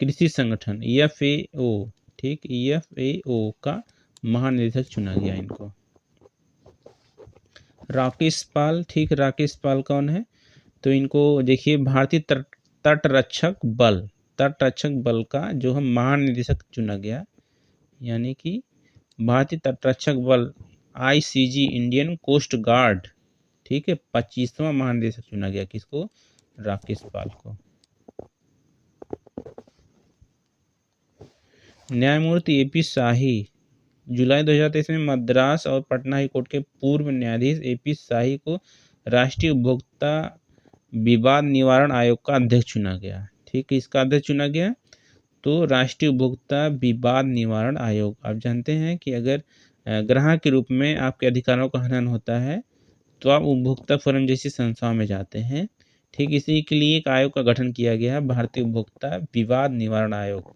कृषि संगठन FAO। ठीक, FAO का महानिदेशक चुना गया इनको। राकेश पाल, ठीक, राकेश पाल कौन है? तो इनको देखिए भारतीय तटरक्षक बल का जो है महानिदेशक चुना गया, यानी कि भारतीय तटरक्षक बल ICG इंडियन कोस्ट गार्ड, ठीक है, 25वां महानिदेशक चुना गया। किसको? राकेश पाल को। न्यायमूर्ति AP शाही, जुलाई 2023 में मद्रास और पटना हाई कोर्ट के पूर्व न्यायाधीश AP शाही को राष्ट्रीय उपभोक्ता विवाद निवारण आयोग का अध्यक्ष चुना गया। ठीक है, इसका अध्यक्ष चुना गया तो राष्ट्रीय उपभोक्ता विवाद निवारण आयोग। आप जानते हैं कि अगर ग्राहक के रूप में आपके अधिकारों का हनन होता है तो आप उपभोक्ता फोरम जैसी संस्थाओं में जाते हैं। ठीक, इसी के लिए एक आयोग का गठन किया गया है, भारतीय उपभोक्ता विवाद निवारण आयोग।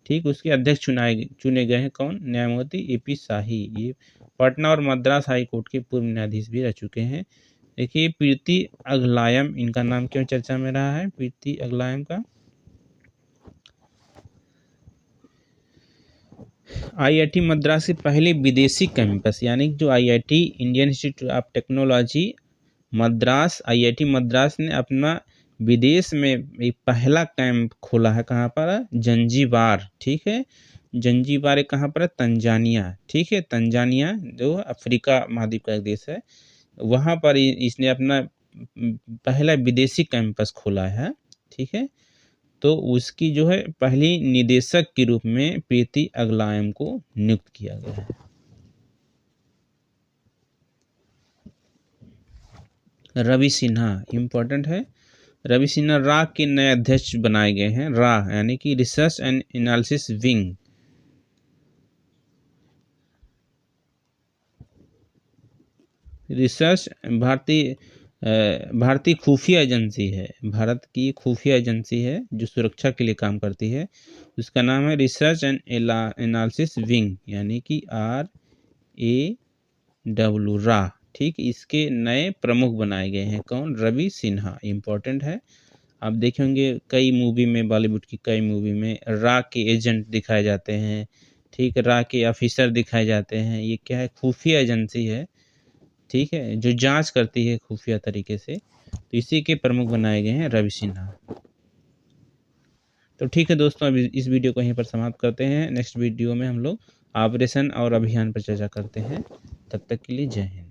ठीक, उसके अध्यक्ष चुने गए हैं कौन? न्यायमूर्ति AP शाही। ये पटना और मद्रास हाई कोर्ट के पूर्व न्यायाधीश भी रह चुके हैं। देखिए प्रीति अगलायम, इनका नाम क्यों चर्चा में रहा है? प्रीति अगलायम का IIT मद्रास के पहले विदेशी कैंपस, यानी जो IIT Indian institute of technology Madras, IIT Madras ने अपना विदेश में एक पहला कैंप खोला है। कहाँ पर? जंजीबार। ठीक है, जंजीबार कहाँ पर है? तंजानिया। ठीक है, तंजानिया जो अफ्रीका महाद्वीप का एक देश है, वहाँ पर इसने अपना पहला विदेशी कैंपस खोला है। ठीक है, तो उसकी जो है पहली निदेशक के रूप में प्रीति अगलायम को नियुक्त किया गया है। रवि सिन्हा इम्पोर्टेंट है। रवि सिन्हा रा के नए अध्यक्ष बनाए गए हैं। रा यानी कि research and analysis wing. Research भारतीय खुफिया एजेंसी है, भारत की खुफिया एजेंसी है जो सुरक्षा के लिए काम करती है। उसका नाम है रिसर्च एंड एनालिसिस विंग, यानी कि RAW, रा। ठीक, इसके नए प्रमुख बनाए गए हैं कौन? रवि सिन्हा। इम्पोर्टेंट है। आप देखेंगे कई मूवी में, बॉलीवुड की कई मूवी में रा के एजेंट दिखाए जाते हैं। ठीक, रा के ऑफिसर दिखाए जाते हैं। ये क्या है? खुफिया एजेंसी है, ठीक है, जो जांच करती है खुफिया तरीके से। तो इसी के प्रमुख बनाए गए हैं रवि सिन्हा। तो ठीक है दोस्तों, अब इस वीडियो को यहीं पर समाप्त करते हैं। नेक्स्ट वीडियो में हम लोग ऑपरेशन और अभियान पर चर्चा करते हैं। तब तक के लिए जय हिंद।